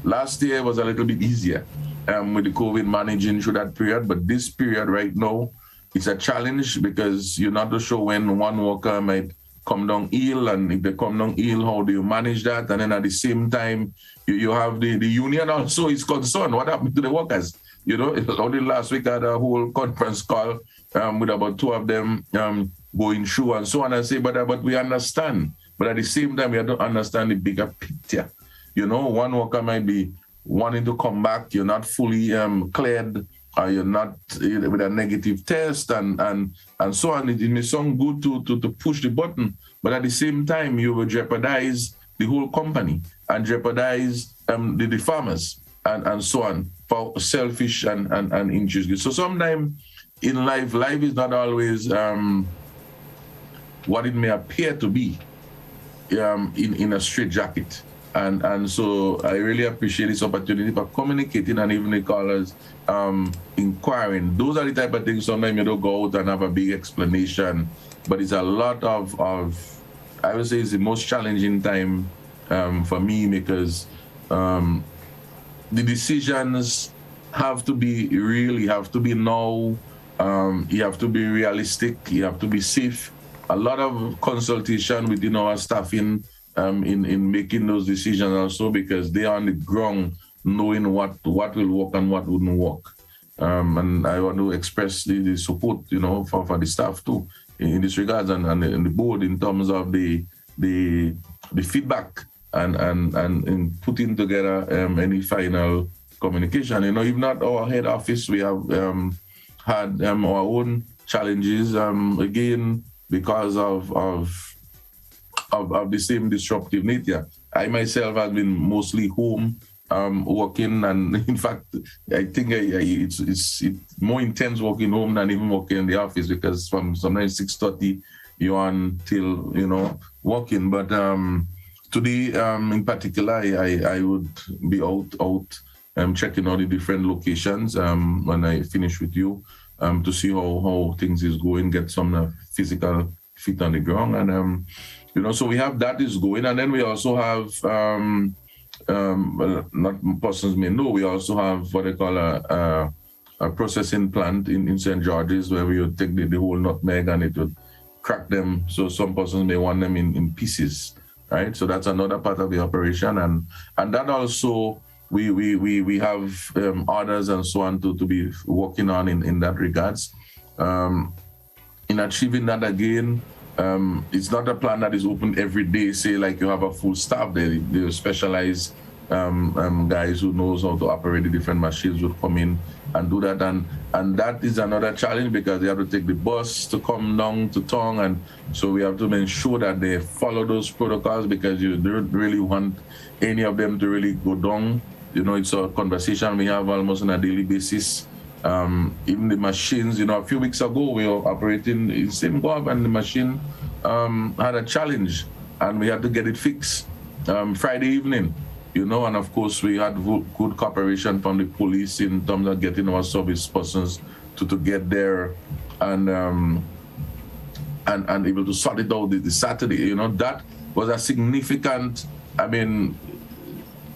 last year was a little bit easier with the COVID managing through that period, but this period right now, it's a challenge because you're not too sure when one worker might come down ill, and if they come down ill, how do you manage that? And then at the same time, you have the union also is concerned. What happened to the workers? You know, only last week I had a whole conference call with about 2 of them going through and so on. And say, but we understand. But at the same time, we have to understand the bigger picture. You know, one worker might be wanting to come back. You're not fully cleared. You're not with a negative test and so on. It may sound good to push the button, but at the same time, you will jeopardize the whole company and jeopardize the farmers and so on for selfish and injustice. So sometimes in life is not always what it may appear to be in a straitjacket. And so I really appreciate this opportunity for communicating and even the callers inquiring. Those are the type of things sometimes you don't go out and have a big explanation, but it's a lot of I would say it's the most challenging time for me because the decisions have to be now. You have to be realistic. You have to be safe. A lot of consultation within our staffing in making those decisions also, because they are on the ground knowing what will work and what wouldn't work. And I want to express the support, you know, for the staff too in this regards and the board in terms of the feedback and in putting together any final communication. You know, even at our head office, we have had our own challenges again because of the same disruptive nature. I myself have been mostly home working, and in fact, I think it's more intense working home than even working in the office, because from sometimes 6:30 you're on till, you know, working. But today in particular, I would be out checking all the different locations when I finish with you to see how things is going, get some physical feet on the ground, and you know, so we have that is going, and then we also have well, not persons may know, we also have what they call a processing plant in St. George's where we would take the whole nutmeg and it would crack them. So some persons may want them in pieces, right? So that's another part of the operation. And that also, we have orders and so on to be working on in that regards. In achieving that again, it's not a plant that is open every day, say like you have a full staff there. They specialize guys who knows how to operate the different machines would come in and do that, and that is another challenge because they have to take the bus to come down to town, and so we have to ensure that they follow those protocols because you don't really want any of them to really go down. You know, it's a conversation we have almost on a daily basis. Even the machines, you know, a few weeks ago we were operating in Simcoe and the machine had a challenge and we had to get it fixed Friday evening. You know, and of course we had good cooperation from the police in terms of getting our service persons to get there and able to sort it out the Saturday. You know, that was a significant,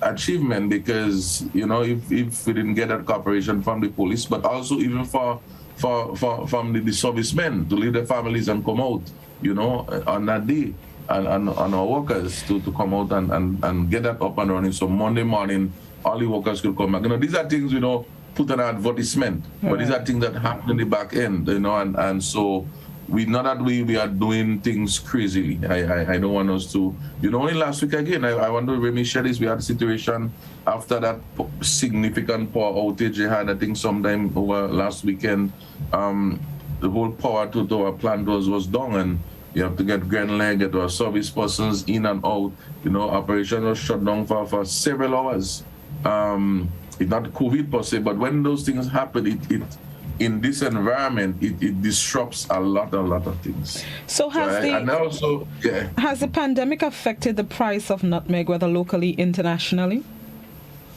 achievement because, you know, if we didn't get that cooperation from the police, but also even from the servicemen to leave their families and come out, you know, on that day. And our workers to come out and get that up and running. So Monday morning, all the workers could come back. You know, these are things, you know, put an advertisement, but these are things that happen in the back end, you know, and so we know that we are doing things crazily. I don't want us to, you know, only last week again, I wonder if we share this, we had a situation after that significant power outage they had, I think sometime over last weekend, the whole power to our plant was down, and you have to get Grenada, get our service persons in and out. You know, operation was shut down for several hours. It's not COVID per se, but when those things happen, it in this environment, it disrupts a lot of things. So has the pandemic affected the price of nutmeg, whether locally, internationally?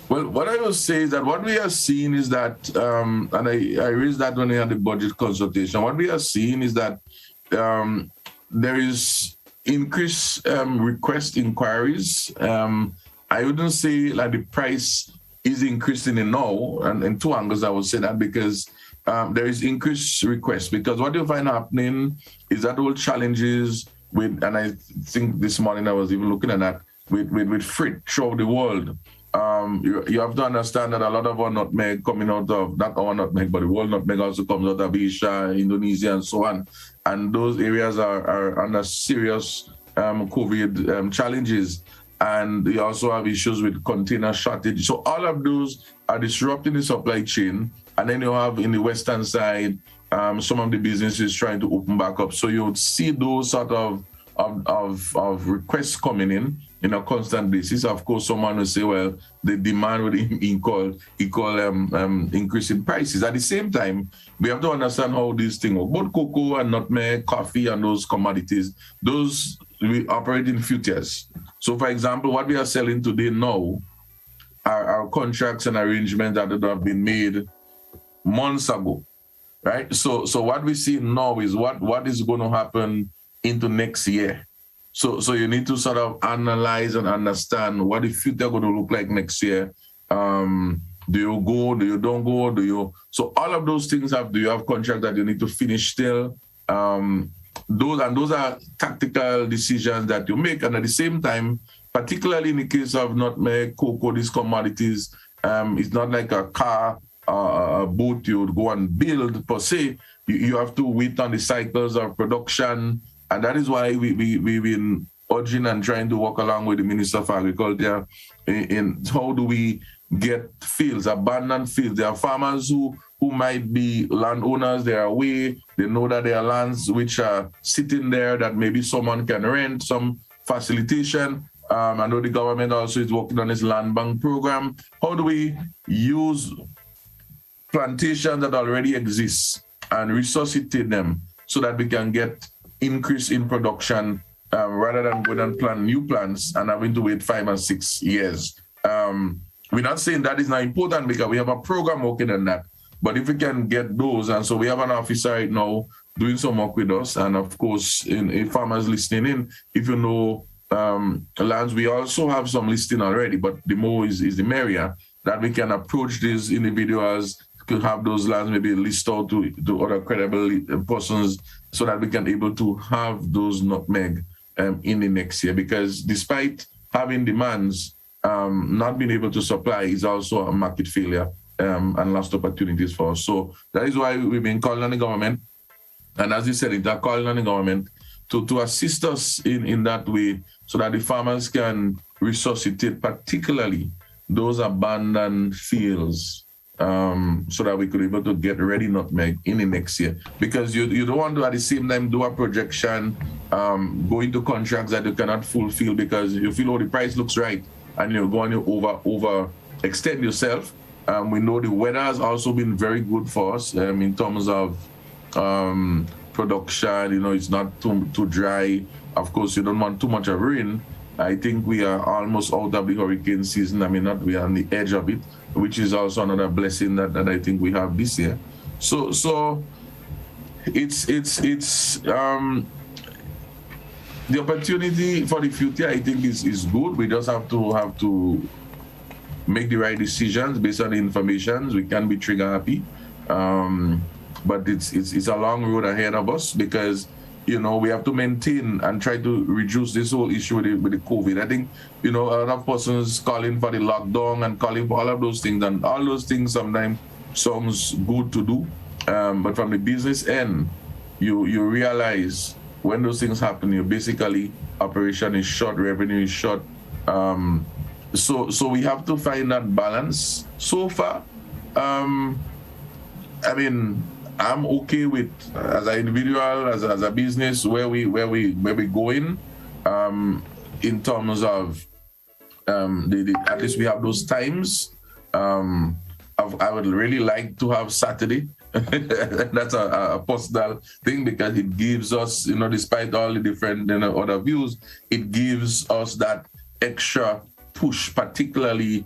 Well, what I will say is that what we are seeing is that, and I raised that when we had the budget consultation, what we are seeing is that there is increased request inquiries. I wouldn't say like the price is increasing now, and in two angles I would say that because there is increased request, because what you find happening is that all challenges with, and I think this morning I was even looking at that, with freight throughout the world. You have to understand that a lot of our nutmeg coming out of, not our nutmeg, but the world nutmeg also comes out of Asia, Indonesia, and so on. And those areas are under serious COVID challenges. And you also have issues with container shortage. So all of those are disrupting the supply chain. And then you have in the western side, some of the businesses trying to open back up. So you would see those sort of requests coming in a constant basis. Of course, someone will say, well, the demand would equal increasing prices. At the same time, we have to understand how these things work. Both cocoa and nutmeg, coffee, and those commodities, those we operate in futures. So, for example, what we are selling today now are contracts and arrangements that would have been made months ago, right? So what we see now is what is going to happen into next year. So you need to sort of analyze and understand what the future going to look like next year. Do you go? Do you don't go? Do you? So all of those things do you have contracts that you need to finish still? Those are tactical decisions that you make, and at the same time, particularly in the case of nutmeg, cocoa, these commodities, it's not like a car, a boat you would go and build per se. You have to wait on the cycles of production. And that is why we've been urging and trying to work along with the Minister of Agriculture in how do we get fields, abandoned fields. There are farmers who might be landowners, they are away, they know that there are lands which are sitting there that maybe someone can rent, some facilitation. I know the government also is working on this land bank program. How do we use plantations that already exist and resuscitate them so that we can get increase in production rather than going and plant new plants and having to wait 5 and 6 years. We're not saying that is not important because we have a program working on that. But if we can get those, and so we have an officer right now doing some work with us, and of course, if farmers listening in, if you know lands, we also have some listing already, but the more is the merrier, that we can approach these individuals could have those lands maybe listed out to other credible persons so that we can able to have those nutmeg in the next year. Because despite having demands, not being able to supply is also a market failure and lost opportunities for us. So that is why we've been calling on the government. And as you said, they're calling on the government to assist us in that way so that the farmers can resuscitate particularly those abandoned fields so that we could be able to get ready nutmeg in the next year. Because you don't want to at the same time do a projection, go into contracts that you cannot fulfill because you feel, oh, the price looks right, and you're going to over extend yourself. We know the weather has also been very good for us in terms of production. It's not too dry. Of course, you don't want too much of rain. I think we are almost out of the hurricane season. We are on the edge of it, which is also another blessing that I think we have this year. So it's the opportunity for the future, I think, is good. We just have to make the right decisions based on the information. We can be trigger happy, but it's a long road ahead of us because we have to maintain and try to reduce this whole issue with the COVID. I think a lot of persons calling for the lockdown and calling for all of those things, and all those things sometimes sounds good to do, but from the business end, you realize when those things happen, you basically operation is short, revenue is short. So we have to find that balance. So far, I'm okay with as an individual, as a business, where we going, in terms of at least we have those times. I would really like to have Saturday. That's a personal thing because it gives us, despite all the different other views, it gives us that extra push, particularly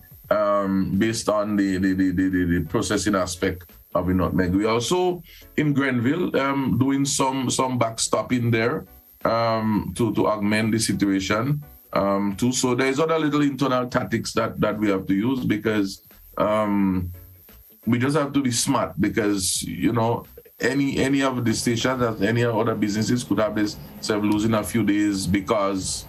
based on the processing aspect of the nutmeg. We also in Grenville doing some backstopping there to augment the situation too. So there's other little internal tactics that we have to use because we just have to be smart because any of the stations as any other businesses could have this losing a few days because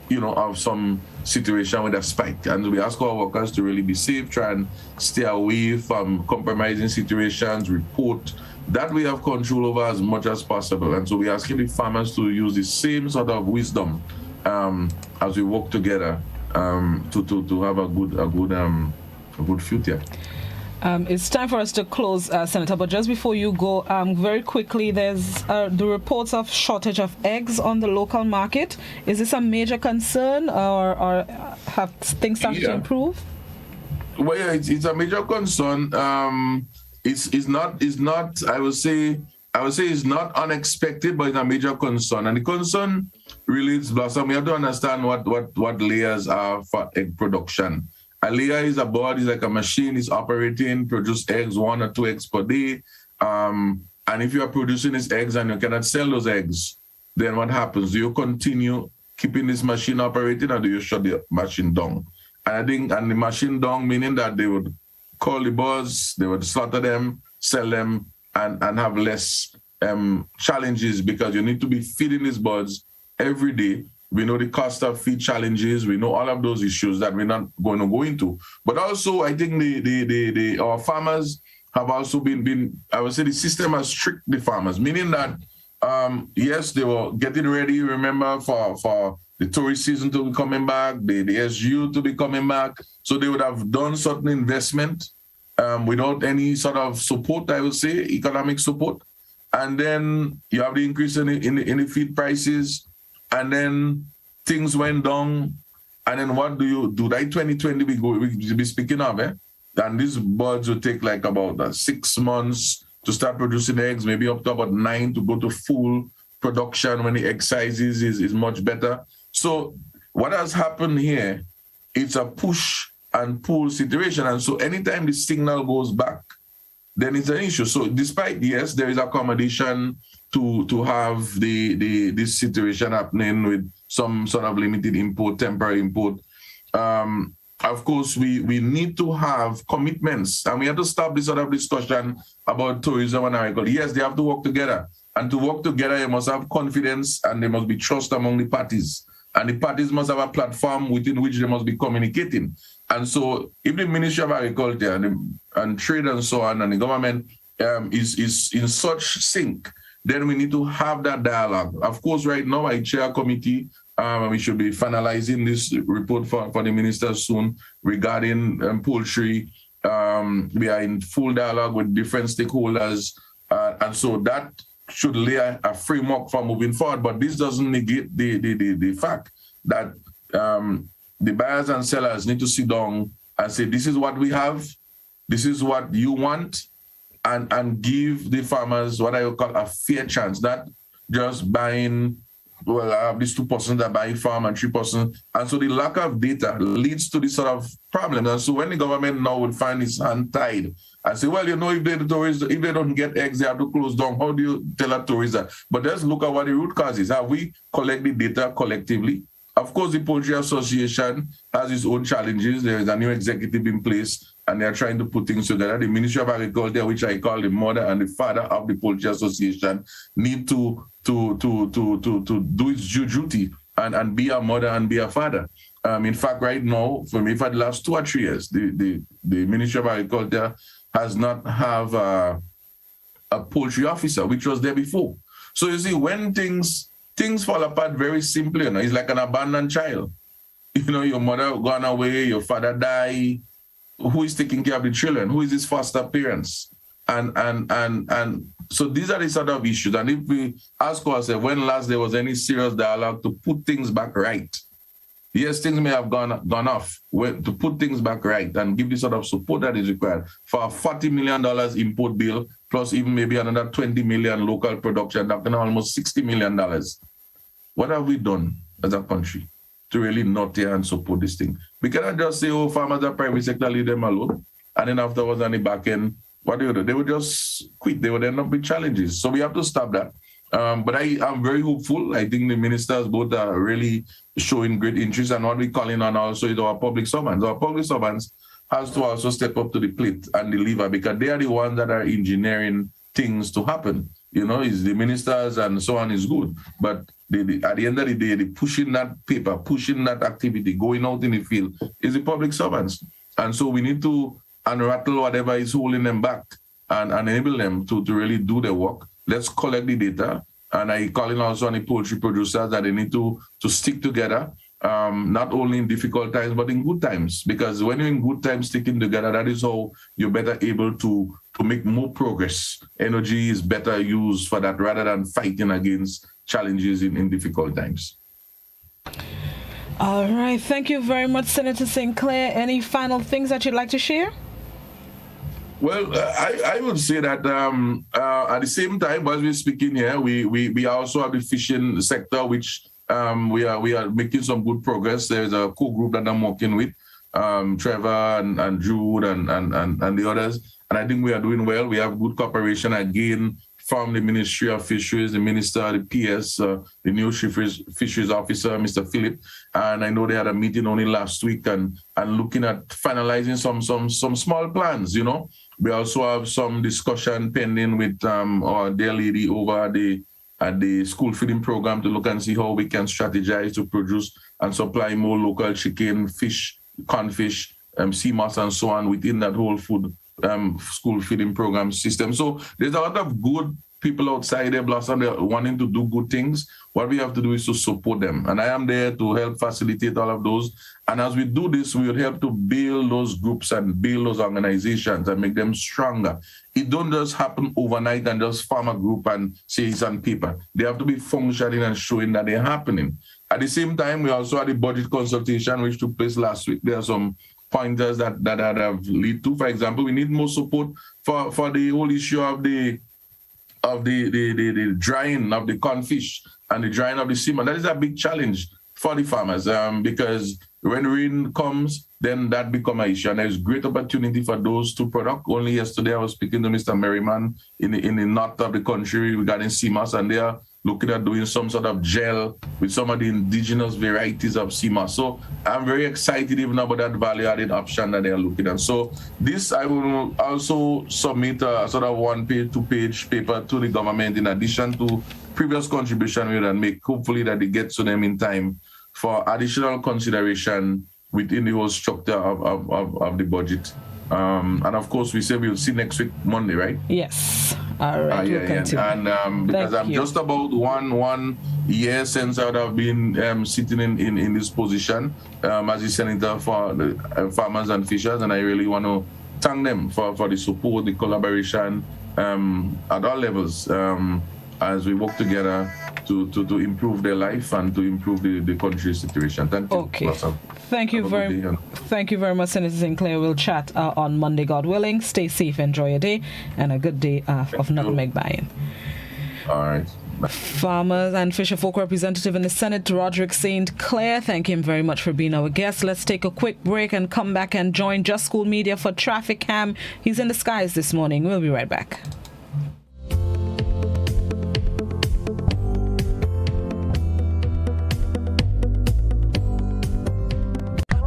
of some situation with a spike. And we ask our workers to really be safe, try and stay away from compromising situations, report. That we have control over as much as possible. And so we're asking the farmers to use the same sort of wisdom as we work together to have a good future. It's time for us to close, Senator, but just before you go, very quickly, there's the reports of shortage of eggs on the local market. Is this a major concern or have things started to improve? Well, yeah, it's a major concern. It's not, I would say it's not unexpected, but it's a major concern. And the concern relates, Blossom, we have to understand what layers are for egg production. A layer is a board, is like a machine, is operating, produce eggs, 1 or 2 eggs per day. And if you are producing these eggs and you cannot sell those eggs, then what happens? Do you continue keeping this machine operating or do you shut the machine down? And the machine down, meaning that they would call the birds, they would slaughter them, sell them, and have less challenges because you need to be feeding these birds every day. We know the cost of feed challenges. We know all of those issues that we're not going to go into. But also, I think our farmers have also been, I would say the system has tricked the farmers, meaning that, yes, they were getting ready, remember, for the tourist season to be coming back, the SU to be coming back. So they would have done certain investment without any sort of support, I would say, economic support. And then you have the increase in the feed prices. And then things went down, and then what do you do? Like 2020, we be speaking of, and these birds will take like about 6 months to start producing eggs, maybe up to about 9 to go to full production when the egg sizes is much better. So what has happened here, it's a push and pull situation. And so anytime the signal goes back, then it's an issue. So despite, yes, there is accommodation to have this situation happening with some sort of limited import, temporary import. of course, we need to have commitments, and we have to stop this sort of discussion about tourism and agriculture. Yes, they have to work together. And to work together, you must have confidence and there must be trust among the parties. And the parties must have a platform within which they must be communicating. And so if the Ministry of Agriculture and Trade and so on and the government is in such sync, then we need to have that dialogue. Of course, right now, I chair a committee. We should be finalizing this report for the minister soon regarding poultry. We are in full dialogue with different stakeholders. And so that should lay a framework for moving forward. But this doesn't negate the fact that the buyers and sellers need to sit down and say, this is what we have, this is what you want, and give the farmers what I would call a fair chance, not just buying, well, I have these 2 persons that buy farm and 3 persons. And so the lack of data leads to this sort of problem. And so when the government now would find its hand tied and say, well, you know, if they don't get eggs, they have to close down. How do you tell a tourist that? But let's look at what the root cause is. Have we collected data collectively? Of course, the Poultry Association has its own challenges. There is a new executive in place, and they are trying to put things together. The Ministry of Agriculture, which I call the mother and the father of the Poultry Association, need to do its due duty and be a mother and be a father. In fact, right now, for me, for the last 2 or 3 years, the Ministry of Agriculture has not have a poultry officer, which was there before. So you see, when things fall apart very simply, you know, it's like an abandoned child. You know, your mother gone away, your father died. Who is taking care of the children? Who is his foster parents? And so these are the sort of issues. And if we ask ourselves when last there was any serious dialogue to put things back right, yes, things may have gone off. To put things back right and give the sort of support that is required for a $40 million import bill, plus even maybe another 20 million local production, that's almost $60 million. What have we done as a country to really not here and support this thing? We cannot just say, oh, farmers are private sector, leave them alone. And then afterwards on the back end, what they would do? They would just quit. They would end up with challenges. So we have to stop that. But I am very hopeful. I think the ministers both are really showing great interest, and what we're calling on also is our public servants. Our public servants has to also step up to the plate and deliver, because they are the ones that are engineering things to happen. You know, is the ministers and so on is good, but at the end of the day, the pushing that paper, pushing that activity, going out in the field is the public servants. And so we need to unrattle whatever is holding them back and enable them to really do their work. Let's collect the data. And I call in also on the poultry producers that they need to stick together, not only in difficult times, but in good times. Because when you're in good times sticking together, that is how you're better able to make more progress. Energy is better used for that rather than fighting against challenges in difficult times. All right. Thank you very much, Senator St. Clair. Any final things that you'd like to share? Well, I would say that at the same time, as we're speaking here, we also have the fishing sector, which we are making some good progress. There's a co-group that I'm working with, Trevor and Jude and the others. And I think we are doing well. We have good cooperation again from the Ministry of Fisheries, the Minister, the PS, the new Fisheries Officer, Mr. Philip. And I know they had a meeting only last week and looking at finalizing some small plans, you know. We also have some discussion pending with our dear lady over at the school feeding program to look and see how we can strategize to produce and supply more local chicken, fish, cornfish, sea moss and so on within that whole food school feeding program system. So there's a lot of good people outside there, Blossom, they're wanting to do good things. What we have to do is to support them. And I am there to help facilitate all of those. And as we do this, we will help to build those groups and build those organizations and make them stronger. It don't just happen overnight and just form a group and say it's on paper. They have to be functioning and showing that they're happening. At the same time, we also had a budget consultation which took place last week. There are some pointers that have lead to. For example, we need more support for the whole issue of the drying of the cornfish and the drying of the seaman. That is a big challenge for the farmers because when rain comes, then that becomes an issue. And there's great opportunity for those to product. Only yesterday I was speaking to Mr. Merriman in the north of the country regarding sea moss, and they are looking at doing some sort of gel with some of the indigenous varieties of sea moss. So I'm very excited even about that value-added option that they're looking at. So this, I will also submit a sort of 1-page, 2-page paper to the government in addition to previous contribution we and make, hopefully that it gets to them in time for additional consideration within the whole structure of the budget. And of course, we say we'll see next week, Monday, right? Yes. All right. And because I'm just about one year since I would have been sitting in this position as the senator for the farmers and fishers, and I really want to thank them for the support, the collaboration at all levels as we work together to improve their life and to improve the country's situation. Thank you. Okay. Thank you very much, Senator Sinclair. We'll chat on Monday, God willing. Stay safe, enjoy your day, and a good day of nutmeg buying. All right. Farmers and Fisherfolk representative in the Senate, Roderick St. Clair, thank him very much for being our guest. Let's take a quick break and come back and join Just School Media for Traffic Cam. He's in the skies this morning. We'll be right back.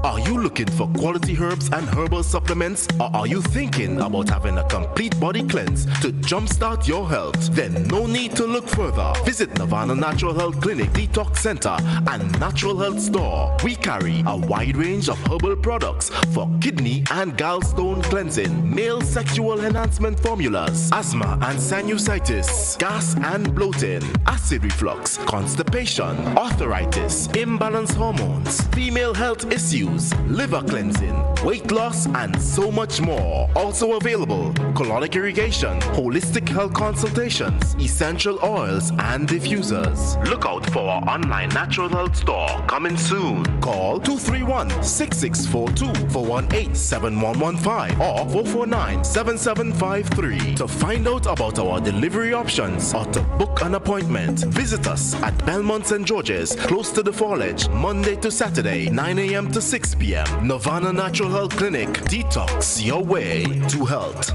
Are you looking for quality herbs and herbal supplements, or are you thinking about having a complete body cleanse to jumpstart your health? Then no need to look further. Visit Nirvana Natural Health Clinic, Detox Center, and Natural Health Store. We carry a wide range of herbal products for kidney and gallstone cleansing, male sexual enhancement formulas, asthma and sinusitis, gas and bloating, acid reflux, constipation, arthritis, imbalanced hormones, female health issues, liver cleansing, weight loss, and so much more. Also available, colonic irrigation, holistic health consultations, essential oils, and diffusers. Look out for our online natural health store coming soon. Call 231-6642 for 18-7115 or 449-7753 to find out about our delivery options or to book an appointment. Visit us at Belmont St. George's, close to the Fallage, Monday to Saturday, 9 a.m. to 6 p.m. Nirvana Natural Health Clinic. Detox your way to health.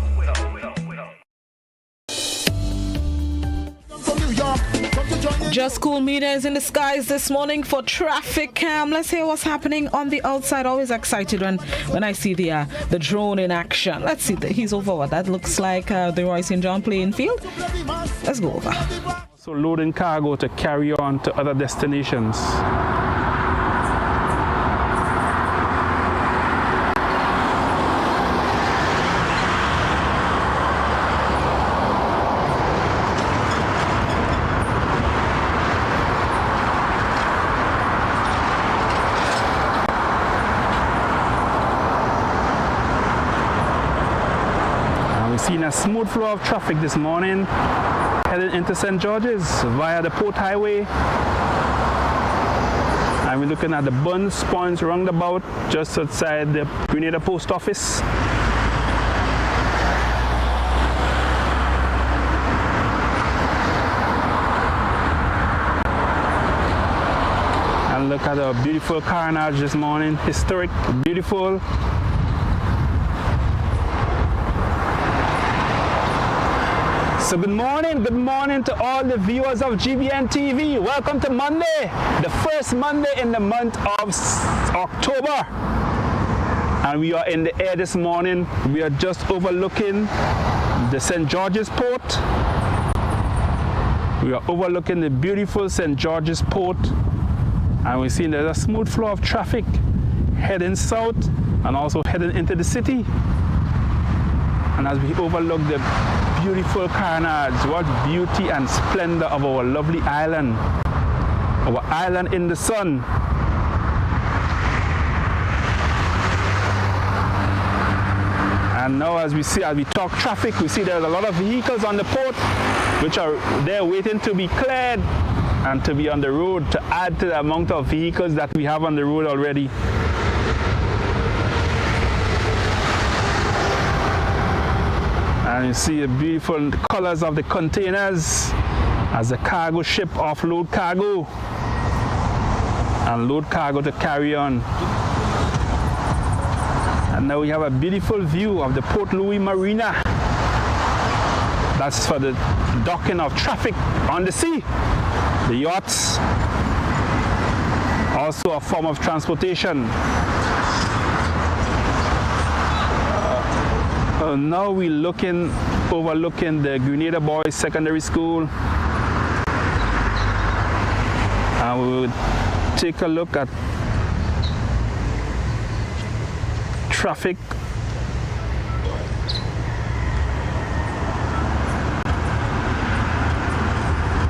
Just Cool Media is in the skies this morning for Traffic Cam. Let's hear what's happening on the outside. Always excited when I see the drone in action. Let's see. He's over what that looks like, the Roy St. John playing field. Let's go over. So loading cargo to carry on to other destinations. Seen a smooth flow of traffic this morning heading into St. George's via the Port Highway, and we're looking at the Buns Points roundabout just outside the Grenada Post Office. And look at our beautiful carnage this morning. Historic, beautiful. So good morning to all the viewers of GBN TV. Welcome to Monday, the first Monday in the month of October. And we are in the air this morning. We are just overlooking the St. George's Port. We are overlooking the beautiful St. George's Port. And we're seeing there's a smooth flow of traffic heading south and also heading into the city. And as we overlook the beautiful carnage, what beauty and splendor of our lovely island, our island in the sun. And now as we talk traffic, we see there's a lot of vehicles on the port which are there waiting to be cleared and to be on the road to add to the amount of vehicles that we have on the road already. And you see the beautiful colors of the containers as the cargo ship offload cargo and load cargo to carry on. And now we have a beautiful view of the Port Louis Marina. That's for the docking of traffic on the sea. the yachts, also a form of transportation. Now we're overlooking the Grenada Boys Secondary School, and we will take a look at traffic.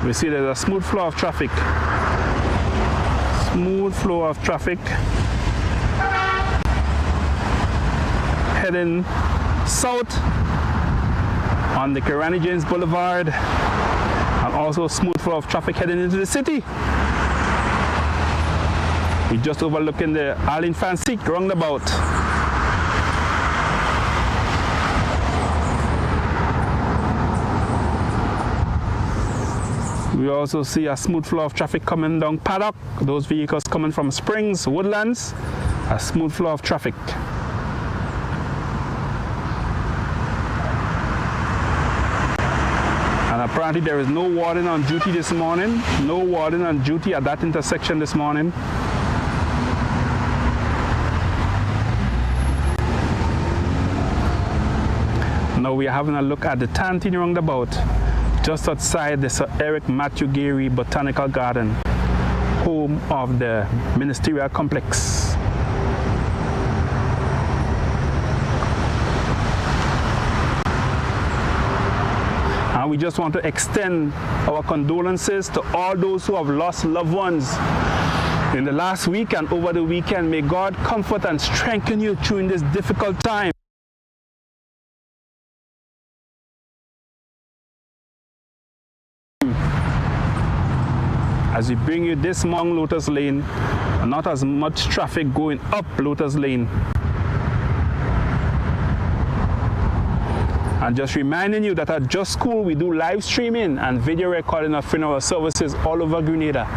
We see there's a smooth flow of traffic. Smooth flow of traffic heading south on the Kirani James Boulevard, and also smooth flow of traffic heading into the city. We're just overlooking the Arlene Fancy roundabout. We also see a smooth flow of traffic coming down Paddock. Those vehicles coming from Springs, Woodlands, a smooth flow of traffic. And apparently there is no warden on duty this morning. No warden on duty at that intersection this morning. Now we are having a look at the Tantini roundabout, just outside the Sir Eric Matthew Geary Botanical Garden, home of the Ministerial Complex. And we just want to extend our condolences to all those who have lost loved ones in the last week and over the weekend. May God comfort and strengthen you during this difficult time. As we bring you this morning, Lotus Lane, and not as much traffic going up Lotus Lane. And just reminding you that at Just School we do live streaming and video recording of funeral services all over Grenada.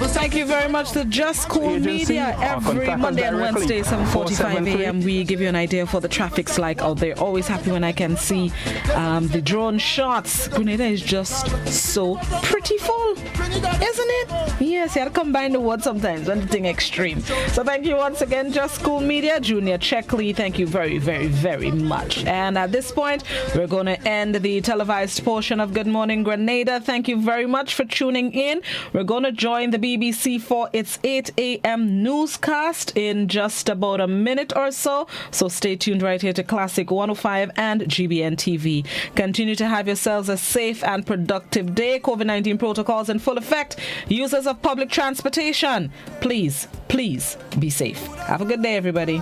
Thank you very much to Just Cool Media. Every Monday and Wednesday, 7:45 a.m. we give you an idea for the traffic's like out there. Always happy when I can see the drone shots. Grenada is just so pretty full, isn't it? Yes, you have to combine the words sometimes when the thing extreme. So thank you once again, Just Cool Media. Junior Checkley, thank you very, very, very much. And at this point, we're going to end the televised portion of Good Morning Grenada. Thank you very much for tuning in. We're going to join the BBC for its 8 a.m. newscast in just about a minute or so. So stay tuned right here to Classic 105 and GBN TV. Continue to have yourselves a safe and productive day. COVID-19 protocols in full effect. Users of public transportation, please, please be safe. Have a good day, everybody.